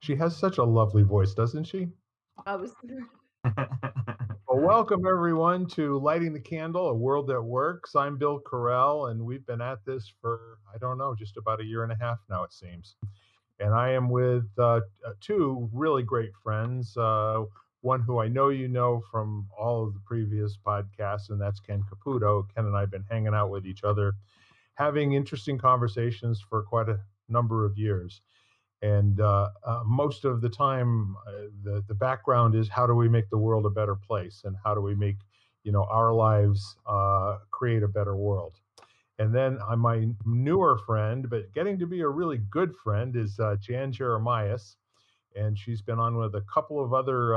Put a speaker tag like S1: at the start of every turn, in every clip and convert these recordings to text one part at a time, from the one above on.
S1: She has such a lovely voice, doesn't she?
S2: I was
S1: Well, welcome everyone to Lighting the Candle, A World That Works. I'm Bill Carell, and we've been at this for, I don't know, just about a year and a half now, it seems. And I am with two really great friends. One who I know you know from all of the previous podcasts, and that's Ken Caputo. Ken and I have been hanging out with each other, having interesting conversations for quite a number of years. And most of the time, the background is how do we make the world a better place, and how do we make our lives create a better world. And then my newer friend, but getting to be a really good friend, is Jan Jeremias, and she's been on with a couple of other.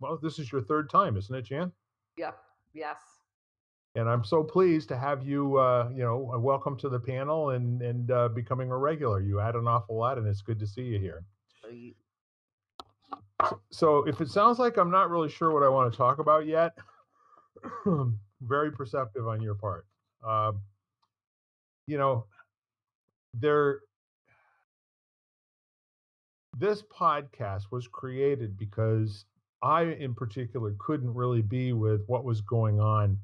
S1: Well, this is your third time, isn't it, Jan?
S2: Yep. Yes.
S1: And I'm so pleased to have you. Welcome to the panel and becoming a regular. You add an awful lot, and it's good to see you here.
S2: Y-
S1: So if it sounds like I'm not really sure what I want to talk about yet, very perceptive on your part. Uh, you know, there. This podcast was created because I, in particular, couldn't really be with what was going on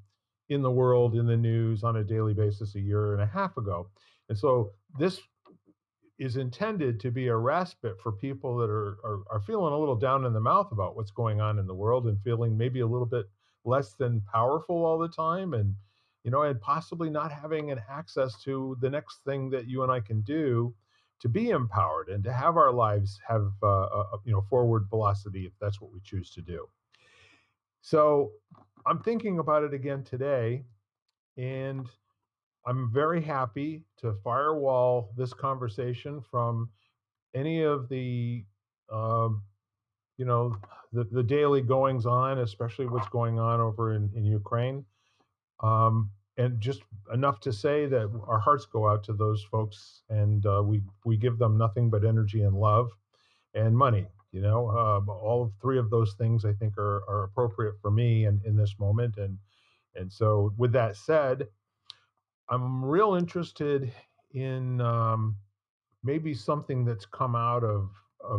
S1: in the world, in the news on a daily basis a year and a half ago. And so this is intended to be a respite for people that are feeling a little down in the mouth about what's going on in the world and feeling maybe a little bit less than powerful all the time, and possibly not having an access to the next thing that you and I can do to be empowered and to have our lives have forward velocity if that's what we choose to do. So I'm thinking about it again today, and I'm very happy to firewall this conversation from any of the um, you know the daily goings on, especially what's going on over in Ukraine, and just enough to say that our hearts go out to those folks, and we give them nothing but energy and love and money. All three of those things I think are appropriate for me in this moment, and so with that said, I'm real interested in maybe something that's come out of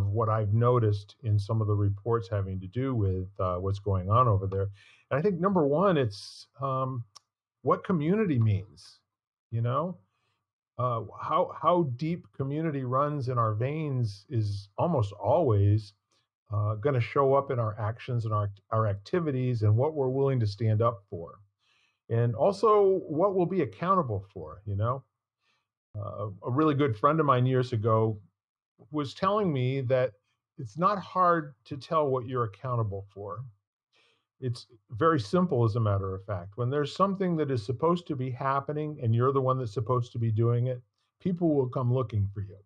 S1: what I've noticed in some of the reports having to do with what's going on over there. And I think number one, it's what community means. You know, how deep community runs in our veins is almost always going to show up in our actions and our activities and what we're willing to stand up for, and also what we'll be accountable for. A really good friend of mine years ago was telling me that it's not hard to tell what you're accountable for. It's very simple, as a matter of fact. When there's something that is supposed to be happening and you're the one that's supposed to be doing it, people will come looking for you.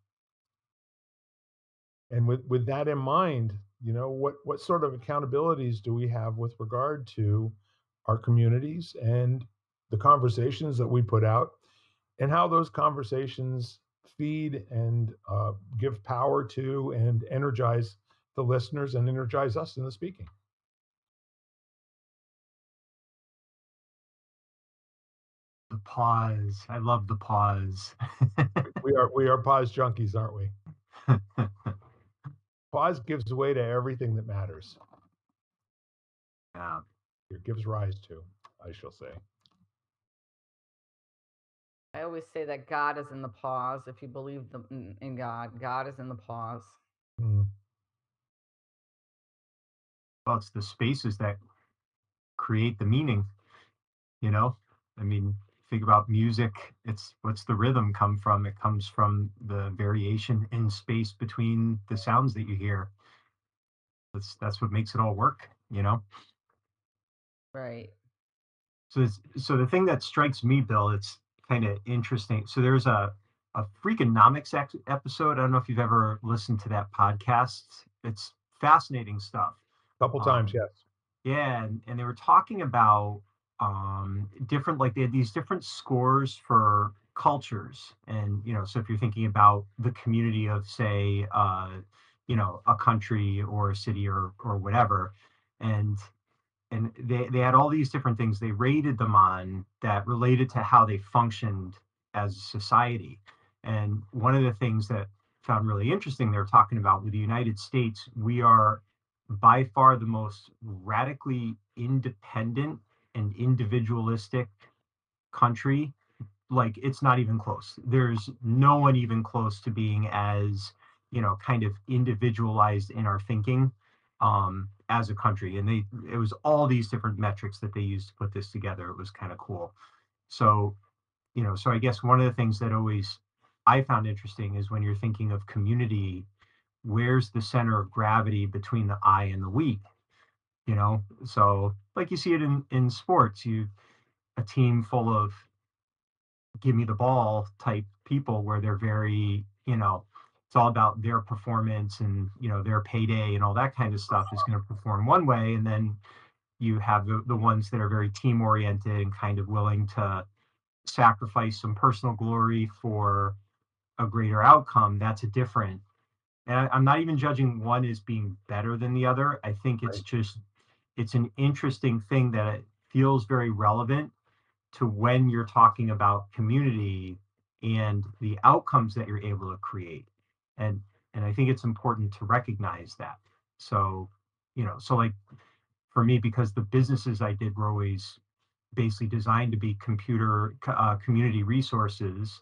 S1: And with that in mind, what sort of accountabilities do we have with regard to our communities and the conversations that we put out, and how those conversations feed and give power to and energize the listeners and energize us in the speaking.
S3: The pause. I love the pause.
S1: We are pause junkies, aren't we? Pause gives way to everything that matters.
S3: Yeah.
S1: It gives rise to, I shall say.
S2: I always say that God is in the pause. If you believe in God, God is in the pause.
S1: Mm.
S3: Well, it's the spaces that create the meaning, you know? I mean, think about music. What's the rhythm come from? It comes from the variation in space between the sounds that you hear. That's what makes it all work, you know?
S2: Right.
S3: So the thing that strikes me, Bill, it's kind of interesting. So there's a Freakonomics episode. I don't know if you've ever listened to that podcast. It's fascinating stuff.
S1: Couple times,
S3: Um,
S1: yes.
S3: yeah, and they were talking about different, like they had these different scores for cultures, and so if you're thinking about the community of, say, a country or a city or whatever, and they had all these different things they rated them on that related to how they functioned as a society. And one of the things that found really interesting. They're talking about with the United States, we are by far the most radically independent and individualistic country. Like, it's not even close. There's no one even close to being as, kind of individualized in our thinking as a country. And it was all these different metrics that they used to put this together. It was kind of cool. So, so I guess one of the things that always I found interesting is when you're thinking of community, where's the center of gravity between the I and the we? So like you see it in sports, a team full of give me the ball type people where they're very, it's all about their performance and, their payday and all that kind of stuff is going to perform one way. And then you have the ones that are very team oriented and kind of willing to sacrifice some personal glory for a greater outcome. That's a different, and I'm not even judging one as being better than the other. I think it's
S1: Right.
S3: just, it's an interesting thing that it feels very relevant to when you're talking about community and the outcomes that you're able to create. And I think it's important to recognize that. So, so like for me, because the businesses I did were always basically designed to be community resources,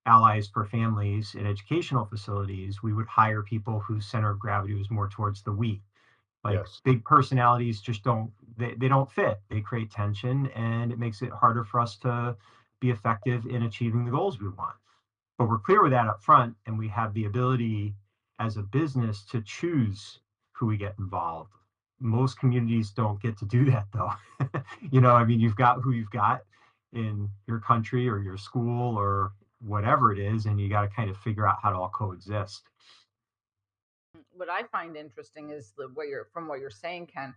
S3: allies for families and educational facilities, we would hire people whose center of gravity was more towards the we. Like
S1: Yes.
S3: big personalities just they don't fit. They create tension and it makes it harder for us to be effective in achieving the goals we want. But we're clear with that up front, and we have the ability as a business to choose who we get involved. Most communities don't get to do that though. I mean, you've got who you've got in your country or your school or whatever it is, and you got to kind of figure out how to all coexist.
S2: What I find interesting is what you're saying, Ken,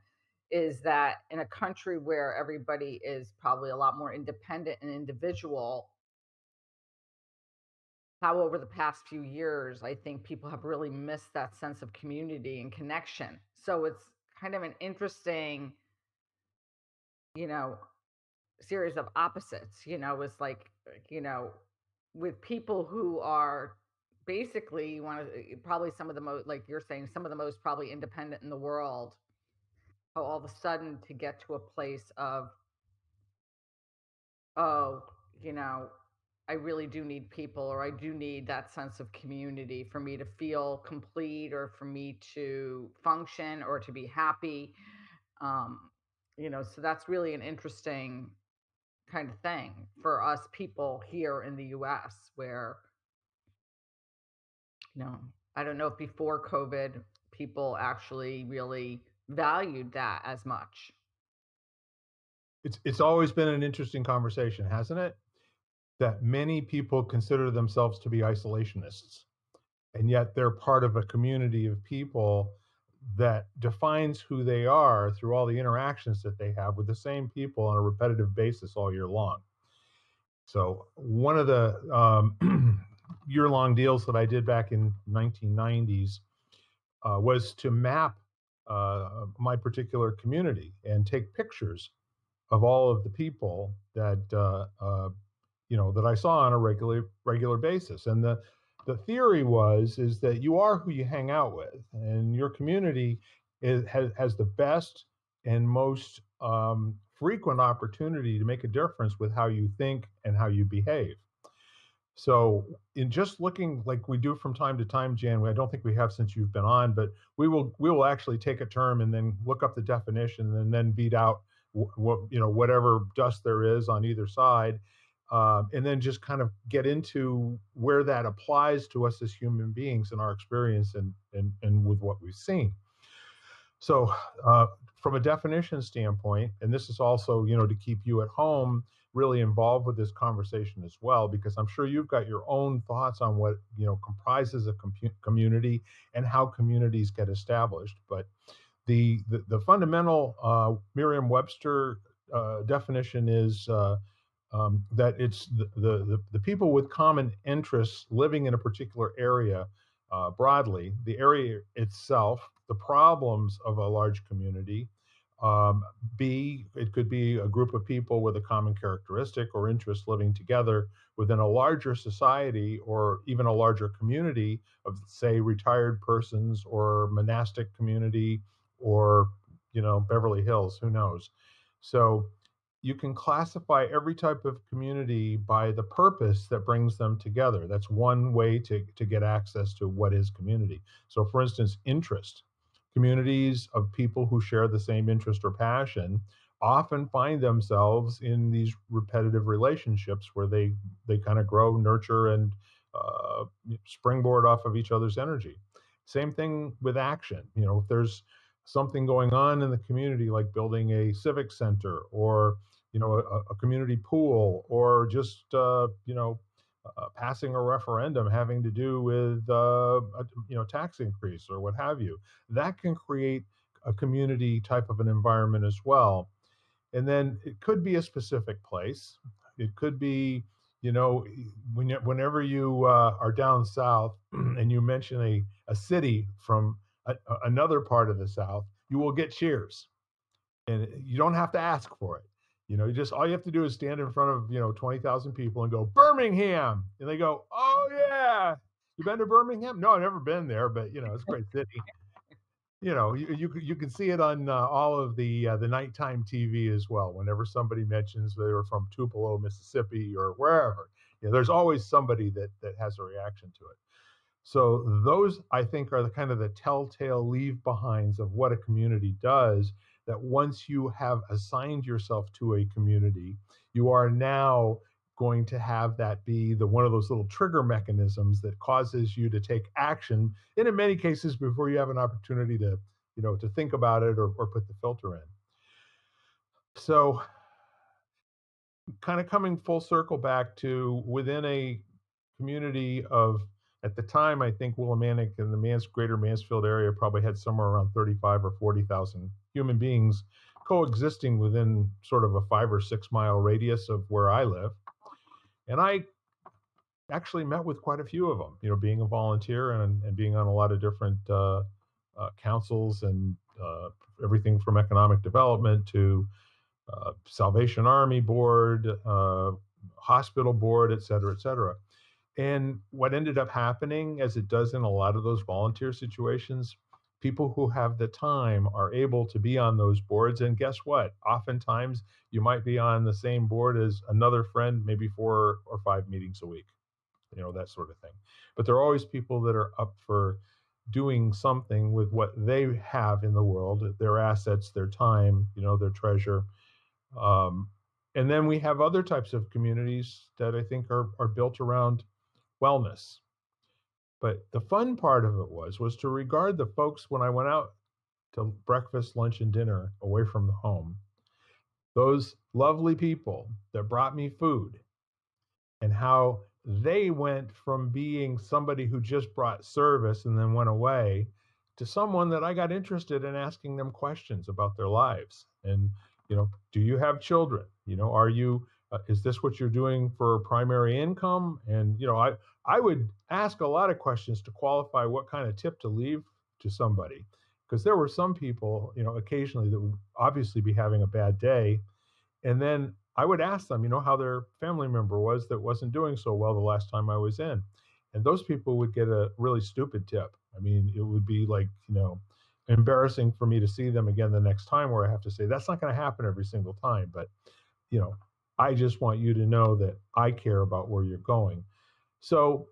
S2: is that in a country where everybody is probably a lot more independent and individual, how over the past few years, I think people have really missed that sense of community and connection. So it's kind of an interesting, you know, series of opposites. It's like, you know, with people who are basically you want to probably some of the most, like you're saying, some of the most probably independent in the world, how all of a sudden to get to a place of, oh, you know, I really do need people, or I do need that sense of community for me to feel complete, or for me to function, or to be happy. Um, so that's really an interesting kind of thing for us people here in the US, where, you know, I don't know if before COVID people actually really valued that as much.
S1: It's always been an interesting conversation, hasn't it? That many people consider themselves to be isolationists, and yet they're part of a community of people that defines who they are through all the interactions that they have with the same people on a repetitive basis all year long. So one of the year-long deals that I did back in 1990s was to map my particular community and take pictures of all of the people that that I saw on a regular basis. And the theory is that you are who you hang out with, and your community has the best and most frequent opportunity to make a difference with how you think and how you behave. So, in just looking like we do from time to time, Jan, I don't think we have since you've been on, but we will actually take a term and then look up the definition and then beat out whatever dust there is on either side, and then just kind of get into where that applies to us as human beings in our experience and with what we've seen. So, from a definition standpoint, and this is also, to keep you at home really involved with this conversation as well, because I'm sure you've got your own thoughts on what, comprises a community and how communities get established. But the fundamental Merriam-Webster definition is that it's the people with common interests living in a particular area, broadly, the area itself, the problems of a large community, Um, B, it could be a group of people with a common characteristic or interest living together within a larger society or even a larger community of, say, retired persons or monastic community or, Beverly Hills, who knows? So you can classify every type of community by the purpose that brings them together. That's one way to get access to what is community. So, for instance, interest. Communities of people who share the same interest or passion often find themselves in these repetitive relationships where they kind of grow, nurture, and uh, springboard off of each other's energy. Same thing with action. If there's something going on in the community, like building a civic center or a community pool, or just passing a referendum having to do with a tax increase or what have you, that can create a community type of an environment as well. And then it could be a specific place. It could be, whenever you are down south and you mention a city from another part of the south, you will get cheers, and you don't have to ask for it. You just, all you have to do is stand in front of 20,000 people and go Birmingham, and they go, "Oh yeah, you been to Birmingham?" No, I've never been there, but it's a great city. You can see it on all of the nighttime TV as well. Whenever somebody mentions they were from Tupelo, Mississippi, or wherever, there's always somebody that has a reaction to it. So those, I think, are the kind of the telltale leave behinds of what a community does. That once you have assigned yourself to a community, you are now going to have that be the one of those little trigger mechanisms that causes you to take action. And in many cases, before you have an opportunity to think about it or put the filter in. So kind of coming full circle back to within a community of, at the time, I think Willimantic and the greater Mansfield area probably had somewhere around 35 or 40,000 human beings coexisting within sort of a 5 or 6 mile radius of where I live. And I actually met with quite a few of them, being a volunteer and being on a lot of different councils and everything from economic development to Salvation Army board, hospital board, et cetera, et cetera. And what ended up happening, as it does in a lot of those volunteer situations, people who have the time are able to be on those boards. And guess what? Oftentimes, you might be on the same board as another friend, maybe 4 or 5 meetings a week, that sort of thing. But there are always people that are up for doing something with what they have in the world, their assets, their time, their treasure. Um, and then we have other types of communities that I think are built around wellness. But the fun part of it was to regard the folks when I went out to breakfast, lunch, and dinner away from the home, those lovely people that brought me food, and how they went from being somebody who just brought service and then went away to someone that I got interested in asking them questions about their lives. And, do you have children? Are you, is this what you're doing for primary income? And, I would ask a lot of questions to qualify what kind of tip to leave to somebody. Because there were some people, occasionally that would obviously be having a bad day, and then I would ask them, how their family member was that wasn't doing so well the last time I was in. And those people would get a really stupid tip. I mean, it would be like, embarrassing for me to see them again the next time, where I have to say, that's not going to happen every single time. But, you know, I just want you to know that I care about where you're going. So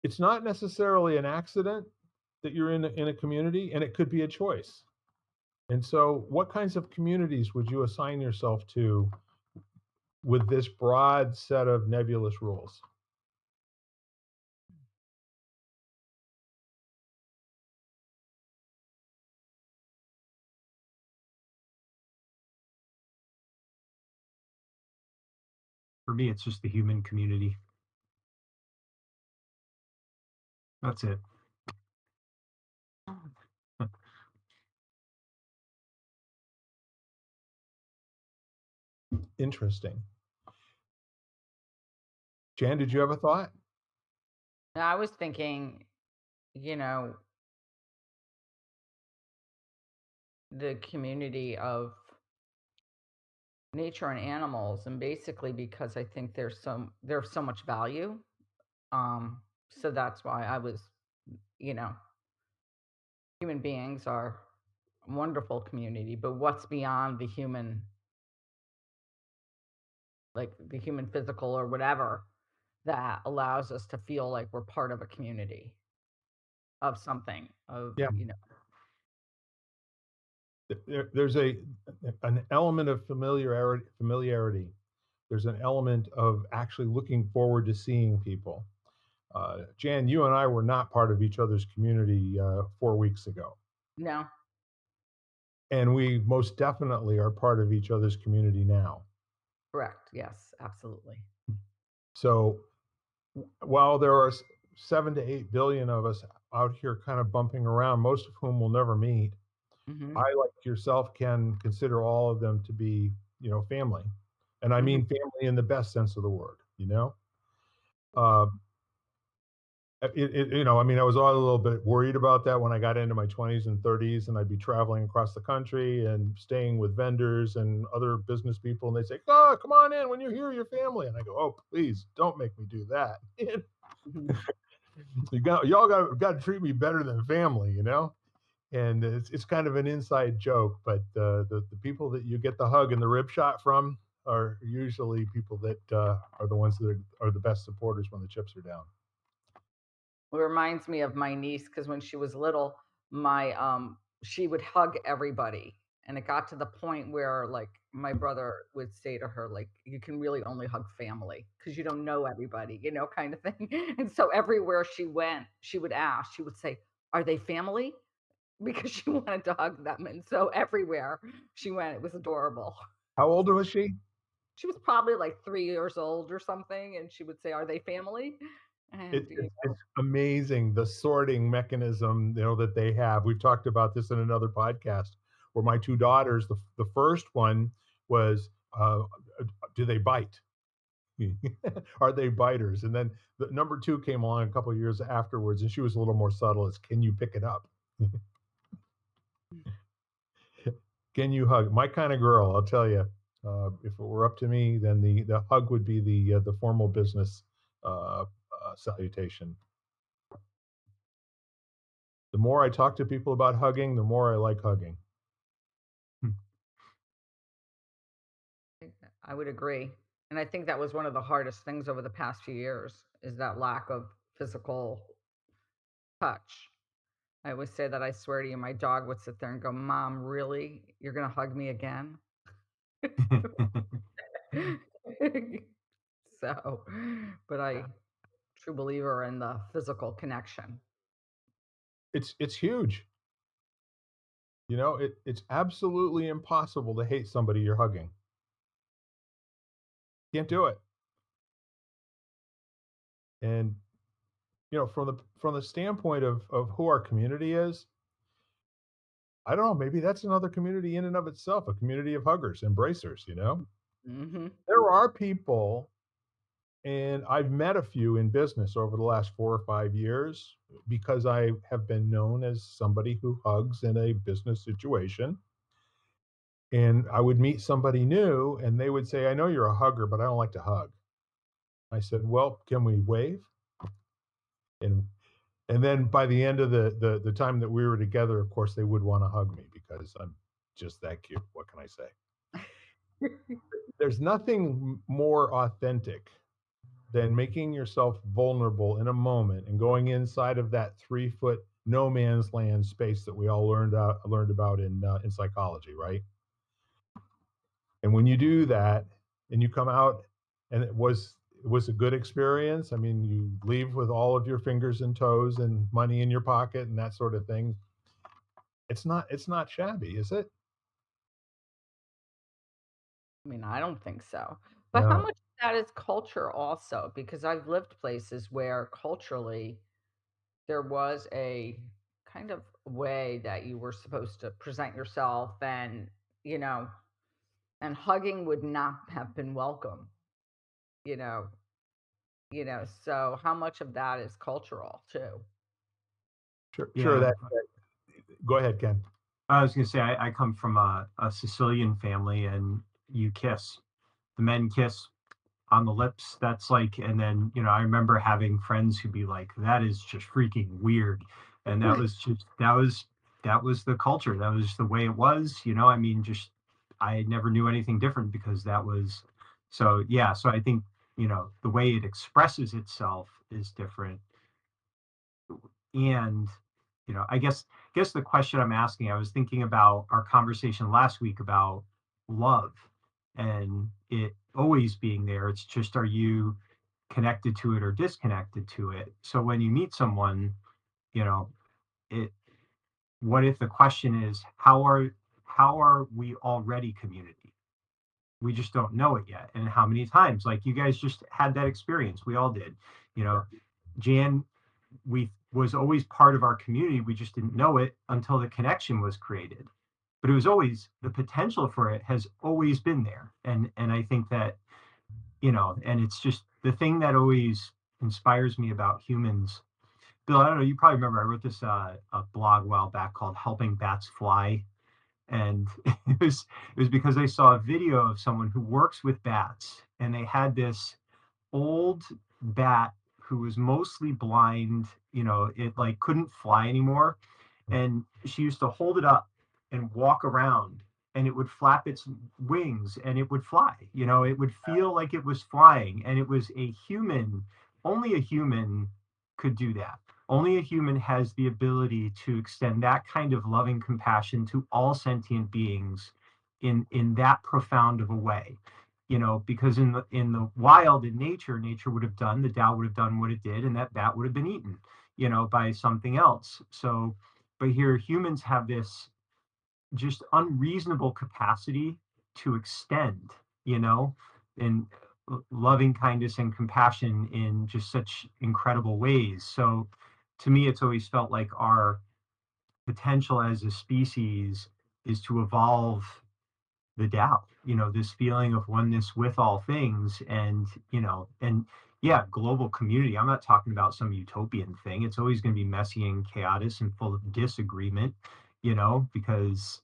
S1: it's not necessarily an accident that you're in a community, and it could be a choice. And so, what kinds of communities would you assign yourself to with this broad set of nebulous rules?
S3: For me, it's just the human community. That's it.
S1: Interesting. Jan, did you have a thought?
S2: Now, I was thinking, you know, the community of nature and animals, and basically because I think there's so much value. Um, so that's why I was, you know, human beings are a wonderful community, but what's beyond the human, like the human physical or whatever, that allows us to feel like we're part of a community of something, of,
S1: Yeah,
S2: you know.
S1: there's an element of familiarity. There's an element of actually looking forward to seeing people. Jan, you and I were not part of each other's community 4 weeks ago,
S2: No,
S1: and we most definitely are part of each other's community now.
S2: correct. Yes, absolutely.
S1: So while there are 7 to 8 billion of us out here kind of bumping around, most of whom will never meet,
S2: Hmm.
S1: I, like yourself, can consider all of them to be, family. And I
S2: Hmm.
S1: mean family in the best sense of the word, you know? Um, I mean, I was all a little bit worried about that when I got into my 20s and 30s, and I'd be traveling across the country and staying with vendors and other business people, and they'd say, "Oh, come on in when you're here, your family." And I go, "Oh, please don't make me do that."
S2: Hmm.
S1: Y'all got to treat me better than family, you know. And it's kind of an inside joke, but the people that you get the hug and the rib shot from are usually people that are the ones that are the best supporters when the chips are down.
S2: It reminds me of my niece because when she was little, my she would hug everybody, and it got to the point where like my brother would say to her like, "You can really only hug family because you don't know everybody," kind of thing. And so everywhere she went, she would ask, she would say, "Are they family?" Because she wanted to hug them, and so everywhere she went, it was adorable.
S1: How old was she?
S2: She was probably like 3 years old or something, and she would say, "Are they family?" And
S1: It's amazing the sorting mechanism, that they have. We've talked about this in another podcast where my two daughters, the first one was, do they bite? Are they biters? And then the number two came along a couple of years afterwards, and she was a little more subtle. It's, can you pick it up? Can you hug? My kind of girl, I'll tell you. If it were up to me, then the hug would be the formal business salutation. The more I talk to people about hugging, the more I like hugging.
S2: I would agree. And I think that was one of the hardest things over the past few years is that lack of physical touch. I always say that I swear to you, my dog would sit there and go, "Mom, really? You're going to hug me again?" So, but I true believer in the physical connection.
S1: It's huge. It's absolutely impossible to hate somebody you're hugging. Can't do it. And from the standpoint of who our community is, I don't know, maybe that's another community in and of itself, a community of huggers, embracers.
S2: Hmm.
S1: There are people, and I've met a few in business over the last 4 or 5 years because I have been known as somebody who hugs in a business situation. And I would meet somebody new and they would say, "I know you're a hugger, but I don't like to hug." I said, "Well, can we wave?" And and then by the end of the time that we were together, of course, they would want to hug me because I'm just that cute. What can I say? There's nothing more authentic than making yourself vulnerable in a moment and going inside of that 3 foot no man's land space that we all learned about in psychology, right? And when you do that and you come out and it was a good experience. I mean, you leave with all of your fingers and toes and money in your pocket and that sort of thing. It's not shabby, is it?
S2: I mean, I don't think so. But how
S1: No.
S2: much of that is culture also? Because I've lived places where culturally there was a kind of way that you were supposed to present yourself and, you know, and hugging would not have been welcome, you know, so how much of that is cultural too?
S1: Sure,
S3: Yeah.
S1: that go ahead, Ken.
S3: I was going to say, I come from a Sicilian family, and you kiss. The men kiss on the lips. That's like, and then, I remember having friends who'd be like, that is just freaking weird. And that was the culture. That was the way it was, I mean, just, I never knew anything different because that was, so yeah. So I think, the way it expresses itself is different. And, I guess the question I'm asking, I was thinking about our conversation last week about love and it always being there. It's just, are you connected to it or disconnected to it? So when you meet someone, you know, it what if the question is, how are we already community? We just don't know it yet. And how many times, like you guys just had that experience, we all did. You know,
S1: Sure.
S3: Jan, we was always part of our community. We just didn't know it until the connection was created. But it was always, the potential for it has always been there. And I think that, and it's just the thing that always inspires me about humans. Bill, I don't know, you probably remember I wrote this a blog a while back called Helping Bats Fly. And it was because I saw a video of someone who works with bats, and they had this old bat who was mostly blind. It like couldn't fly anymore, and she used to hold it up and walk around, and it would flap its wings and it would fly. It would feel like it was flying, and it was a human. Only a human could do that. Only a human has the ability to extend that kind of loving compassion to all sentient beings in that profound of a way. Because in the wild, in nature would have done, the Tao would have done what it did, and that bat would have been eaten, by something else. So, but here humans have this just unreasonable capacity to extend, in loving kindness and compassion in just such incredible ways. So to me, it's always felt like our potential as a species is to evolve the Tao, this feeling of oneness with all things. And yeah, global community. I'm not talking about some utopian thing. It's always going to be messy and chaotic and full of disagreement, because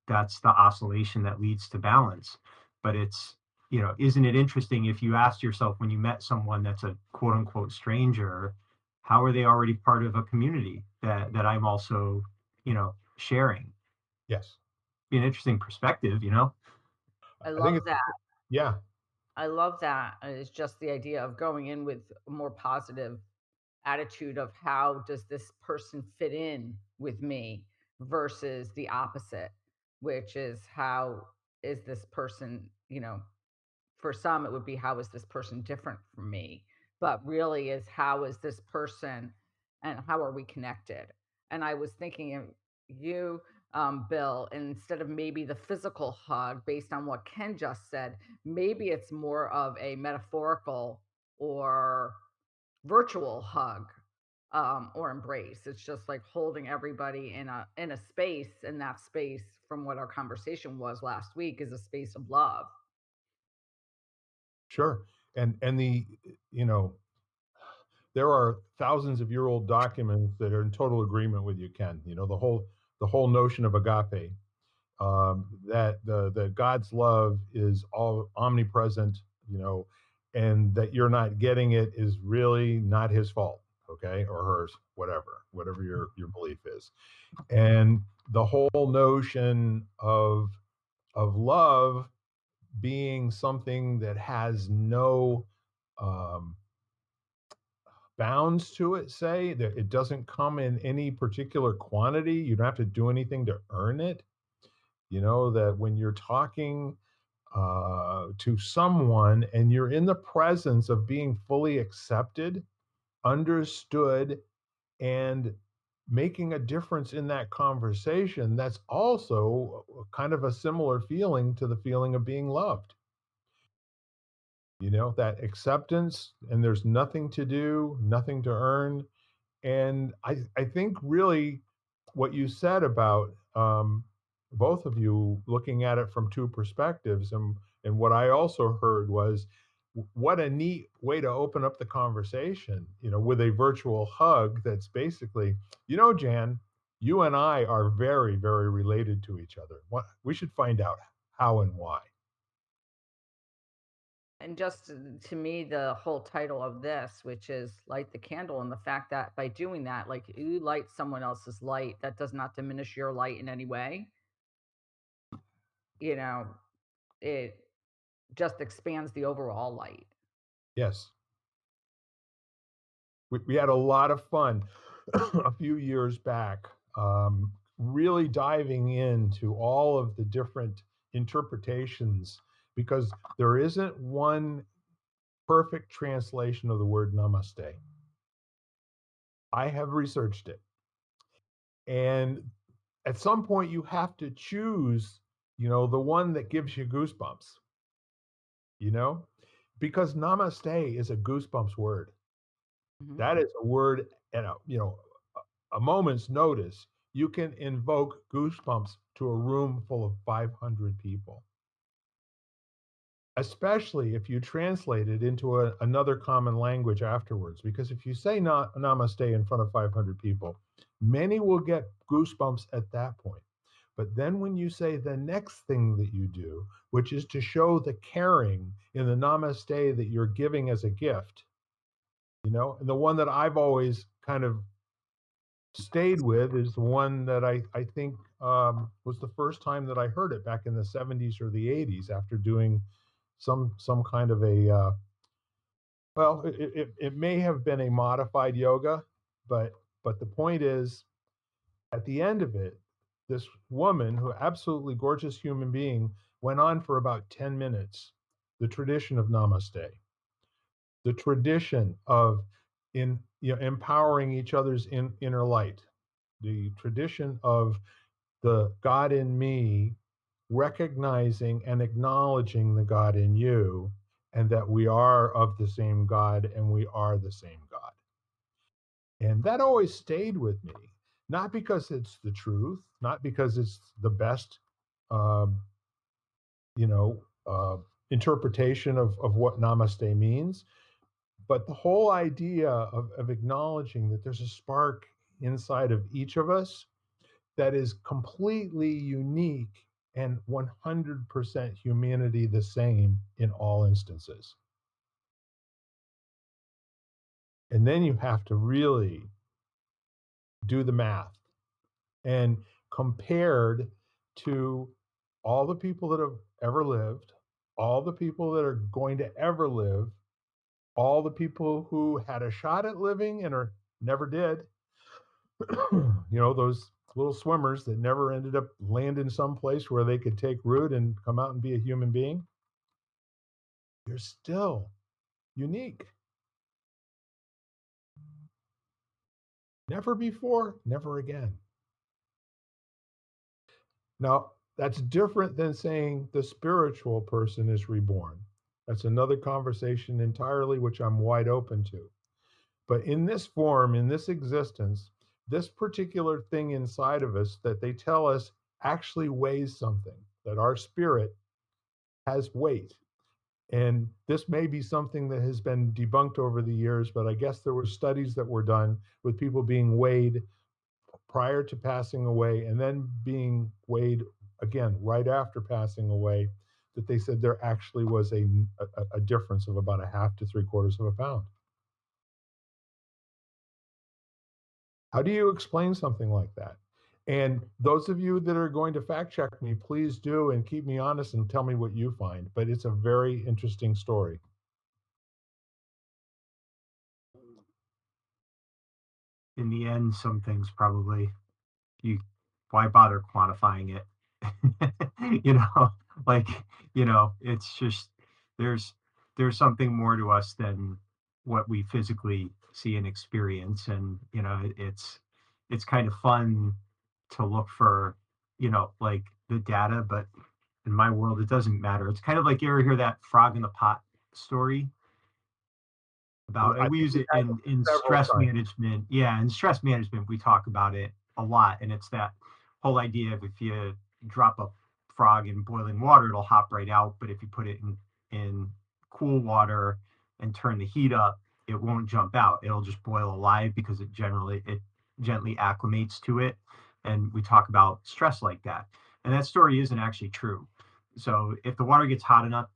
S3: that's the oscillation that leads to balance. But it's, isn't it interesting if you asked yourself when you met someone that's a quote unquote stranger, how are they already part of a community that I'm also, sharing?
S1: Yes.
S3: Be an interesting perspective.
S2: I
S1: I think
S2: love
S1: it's,
S2: that.
S1: yeah,
S2: I love that. It's just the idea of going in with a more positive attitude of how does this person fit in with me versus the opposite, which is how is this person, for some it would be how is this person different from me, but really is how is this person and how are we connected. And I was thinking of you, Bill, and instead of maybe the physical hug based on what Ken just said, maybe it's more of a metaphorical or virtual hug, or embrace. It's just like holding everybody in a space, and that space, from what our conversation was last week, is a space of love.
S1: sure. And you know, there are thousands of year old documents that are in total agreement with you, Ken. The whole notion of agape, that the God's love is all omnipresent, and that you're not getting it is really not his fault, okay, or hers, whatever your belief is. And the whole notion of love being something that has no um, bounds to it, say that it doesn't come in any particular quantity. You don't have to do anything to earn it. That when you're talking to someone and you're in the presence of being fully accepted, understood, and making a difference in that conversation, that's also kind of a similar feeling to the feeling of being loved. That acceptance, and there's nothing to do, nothing to earn. And I think really what you said about both of you looking at it from two perspectives, and what I also heard was what a neat way to open up the conversation, with a virtual hug that's basically, Jan, You and I are very, very related to each other. We should find out how and why.
S2: And just to me, the whole title of this, which is light the candle, and the fact that by doing that, like you light someone else's light, that does not diminish your light in any way. You know, it just expands the overall light.
S1: Yes. We had a lot of fun a few years back, really diving into all of the different interpretations because there isn't one perfect translation of the word namaste. I have researched it. And at some point, you have to choose, the one that gives you goosebumps, you know, because namaste is a goosebumps word.
S2: Mhm.
S1: That is a word at a moment's notice. You can invoke goosebumps to a room full of 500 people, especially if you translate it into another common language afterwards. Because if you say namaste in front of 500 people, many will get goosebumps at that point. But then when you say the next thing that you do, which is to show the caring in the namaste that you're giving as a gift, and the one that I've always kind of stayed with is the one that I think was the first time that I heard it back in the 70s or the 80s after doing some kind of a well, it may have been a modified yoga, but the point is, at the end of it, this woman, who absolutely gorgeous human being, went on for about 10 minutes. The tradition of namaste, the tradition of empowering each other's inner light, the tradition of the God in me recognizing and acknowledging the God in you, and that we are of the same God and we are the same God. And that always stayed with me, not because it's the truth, not because it's the best, um, you know, uh, interpretation of what namaste means, but the whole idea of acknowledging that there's a spark inside of each of us that is completely unique and 100% humanity the same in all instances. And then you have to really do the math and compared to all the people that have ever lived, all the people that are going to ever live, all the people who had a shot at living and are never did, those little swimmers that never ended up landing someplace where they could take root and come out and be a human being, you're still unique. Never before, never again. Now, that's different than saying the spiritual person is reborn. That's another conversation entirely, which I'm wide open to. But in this form, in this existence, this particular thing inside of us that they tell us actually weighs something, that our spirit has weight. And this may be something that has been debunked over the years, but I guess there were studies that were done with people being weighed prior to passing away and then being weighed again right after passing away, that they said there actually was a difference of about a half to three quarters of a pound. How do you explain something like that? And those of you that are going to fact check me, please do and keep me honest and tell me what you find. But it's a very interesting story.
S3: In the end, some things probably you why bother quantifying it? you know, like, it's just there's there's something more to us than what we physically see and experience. And, it's kind of fun to look for, like the data, but in my world it doesn't matter. It's kind of like, you ever hear that frog in the pot story about,
S1: I
S3: and we
S1: think
S3: use
S1: we
S3: it
S1: had
S3: in
S1: several
S3: stress
S1: times.
S3: management. Yeah, in stress management we talk about it a lot, and it's that whole idea of, if you drop a frog in boiling water, it'll hop right out, but if you put it in cool water and turn the heat up, it won't jump out. It'll just boil alive because it gently acclimates to it. and we talk about stress like that. And that story isn't actually true. So if the water gets hot enough,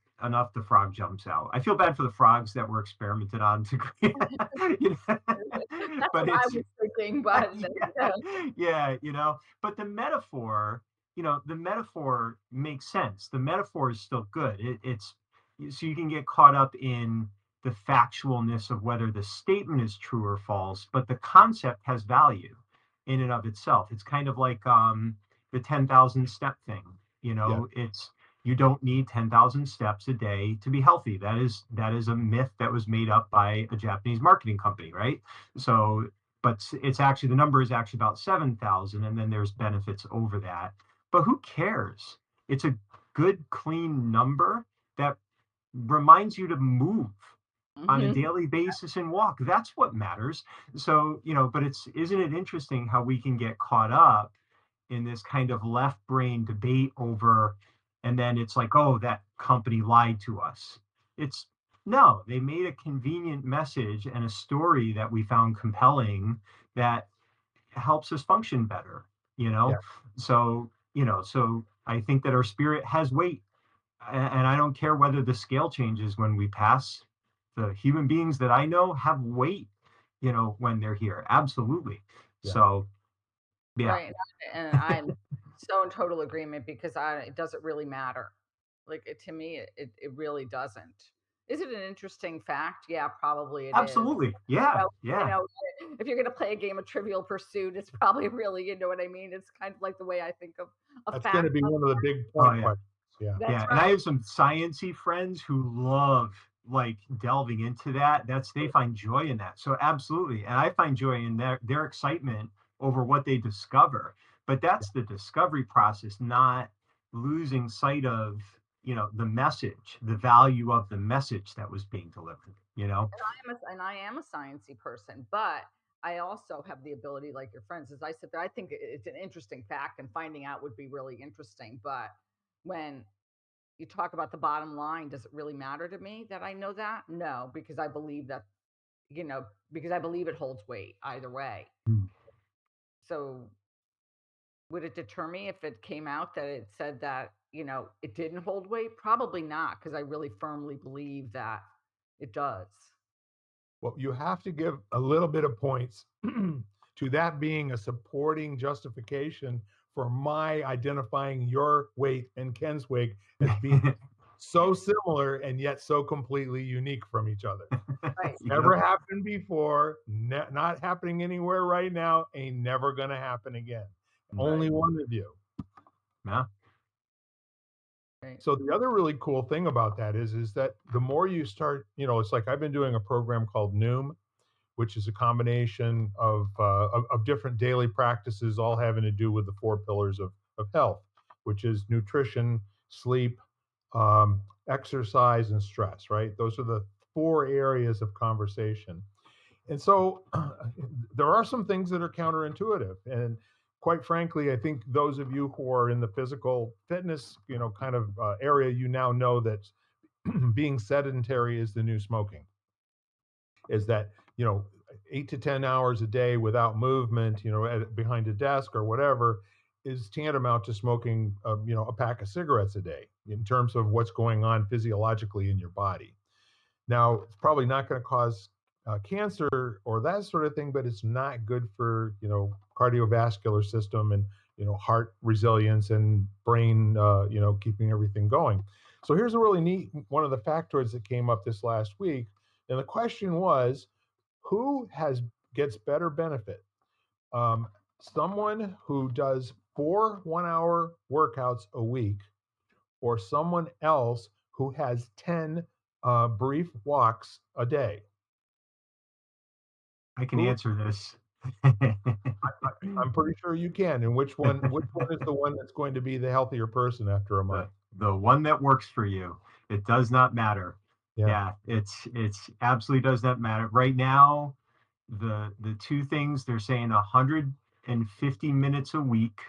S3: the frog jumps out. I feel bad for the frogs that were experimented on to create, you know,
S2: That's
S3: but
S2: what I
S3: it's
S2: was thinking, but
S3: yeah, yeah, but the metaphor makes sense. The metaphor is still good. It's so you can get caught up in the factualness of whether the statement is true or false, but the concept has value in and of itself. It's kind of like the 10,000 step thing.
S1: Yeah.
S3: It's you don't need 10,000 steps a day to be healthy. That is a myth that was made up by a Japanese marketing company, right? So, but it's actually the number is actually about 7,000, and then there's benefits over that. But who cares? It's a good, clean number that reminds you to move on a
S2: Mhm.
S3: daily basis and walk. That's what matters. So, but isn't it interesting how we can get caught up in this kind of left brain debate over, and then it's like, oh, that company lied to us. It's no, they made a convenient message and a story that we found compelling that helps us function better, you
S1: Yeah.
S3: know? So I think that our spirit has weight. And I don't care whether the scale changes when we pass. The human beings that I know have weight, when they're here. Absolutely.
S1: Yeah.
S3: So, yeah,
S2: Right, and I'm so in total agreement because it doesn't really matter. Like, to me, it really doesn't. Is it an interesting fact? Yeah, probably it is.
S3: absolutely. Yeah,
S2: Well,
S3: yeah,
S2: if you're gonna play a game of Trivial Pursuit, it's probably really, you know what I mean? It's kind of like the way I think of a
S1: That's going to
S2: fact.
S1: be one of the big
S3: oh
S1: point
S3: yeah,
S1: questions. Yeah.
S2: That's
S3: yeah. And I
S2: right.
S3: have some sciency friends who love like delving into that. They find joy in that. So absolutely. And I find joy in their excitement over what they discover. But
S1: Yeah.
S3: that's the discovery process, not losing sight of, the message, the value of the message that was being delivered,
S2: I am a sciencey person, but I also have the ability, like your friends, as I said, I think it's an interesting fact, and finding out would be really interesting. But when you talk about the bottom line, does it really matter to me that I know that? No, because I believe that, because I believe it holds weight either way.
S3: Mm.
S2: So would it deter me if it came out that it said that, it didn't hold weight? Probably not, because I really firmly believe that it does.
S1: Well, you have to give a little bit of points to that being a supporting justification for my identifying your weight and Ken's weight as being so similar and yet so completely unique from each other.
S2: Right.
S3: Yep.
S1: Never happened before, not happening anywhere right now, ain't never going to happen again. Only
S3: Right.
S1: one of you.
S3: Yeah.
S2: Right.
S1: So the other really cool thing about that is that the more you start, it's like I've been doing a program called Noom, which is a combination of different daily practices, all having to do with the four pillars of health, which is nutrition, sleep, exercise, and stress. Right? Those are the four areas of conversation. And so there are some things that are counterintuitive. And quite frankly, I think those of you who are in the physical fitness, kind of area, you now know that being sedentary is the new smoking. Is that, 8 to 10 hours a day without movement, behind a desk or whatever, is tantamount to smoking, a pack of cigarettes a day in terms of what's going on physiologically in your body. Now, it's probably not going to cause cancer or that sort of thing, but it's not good for cardiovascular system and heart resilience and brain, keeping everything going. So here's a really neat one of the factoids that came up this last week, and the question was, who has gets better benefit? Um, Someone who does 4 1-hour workouts a week, or someone else who has 10 brief walks a day.
S3: I can
S1: Who
S3: answer this.
S1: I'm pretty sure you can. And which one is the one that's going to be the healthier person after a
S3: the
S1: month?
S3: the one that works for you. It does not matter.
S1: Yeah.
S3: Yeah, it's absolutely does not matter. Right now, the two things they're saying 150 minutes a week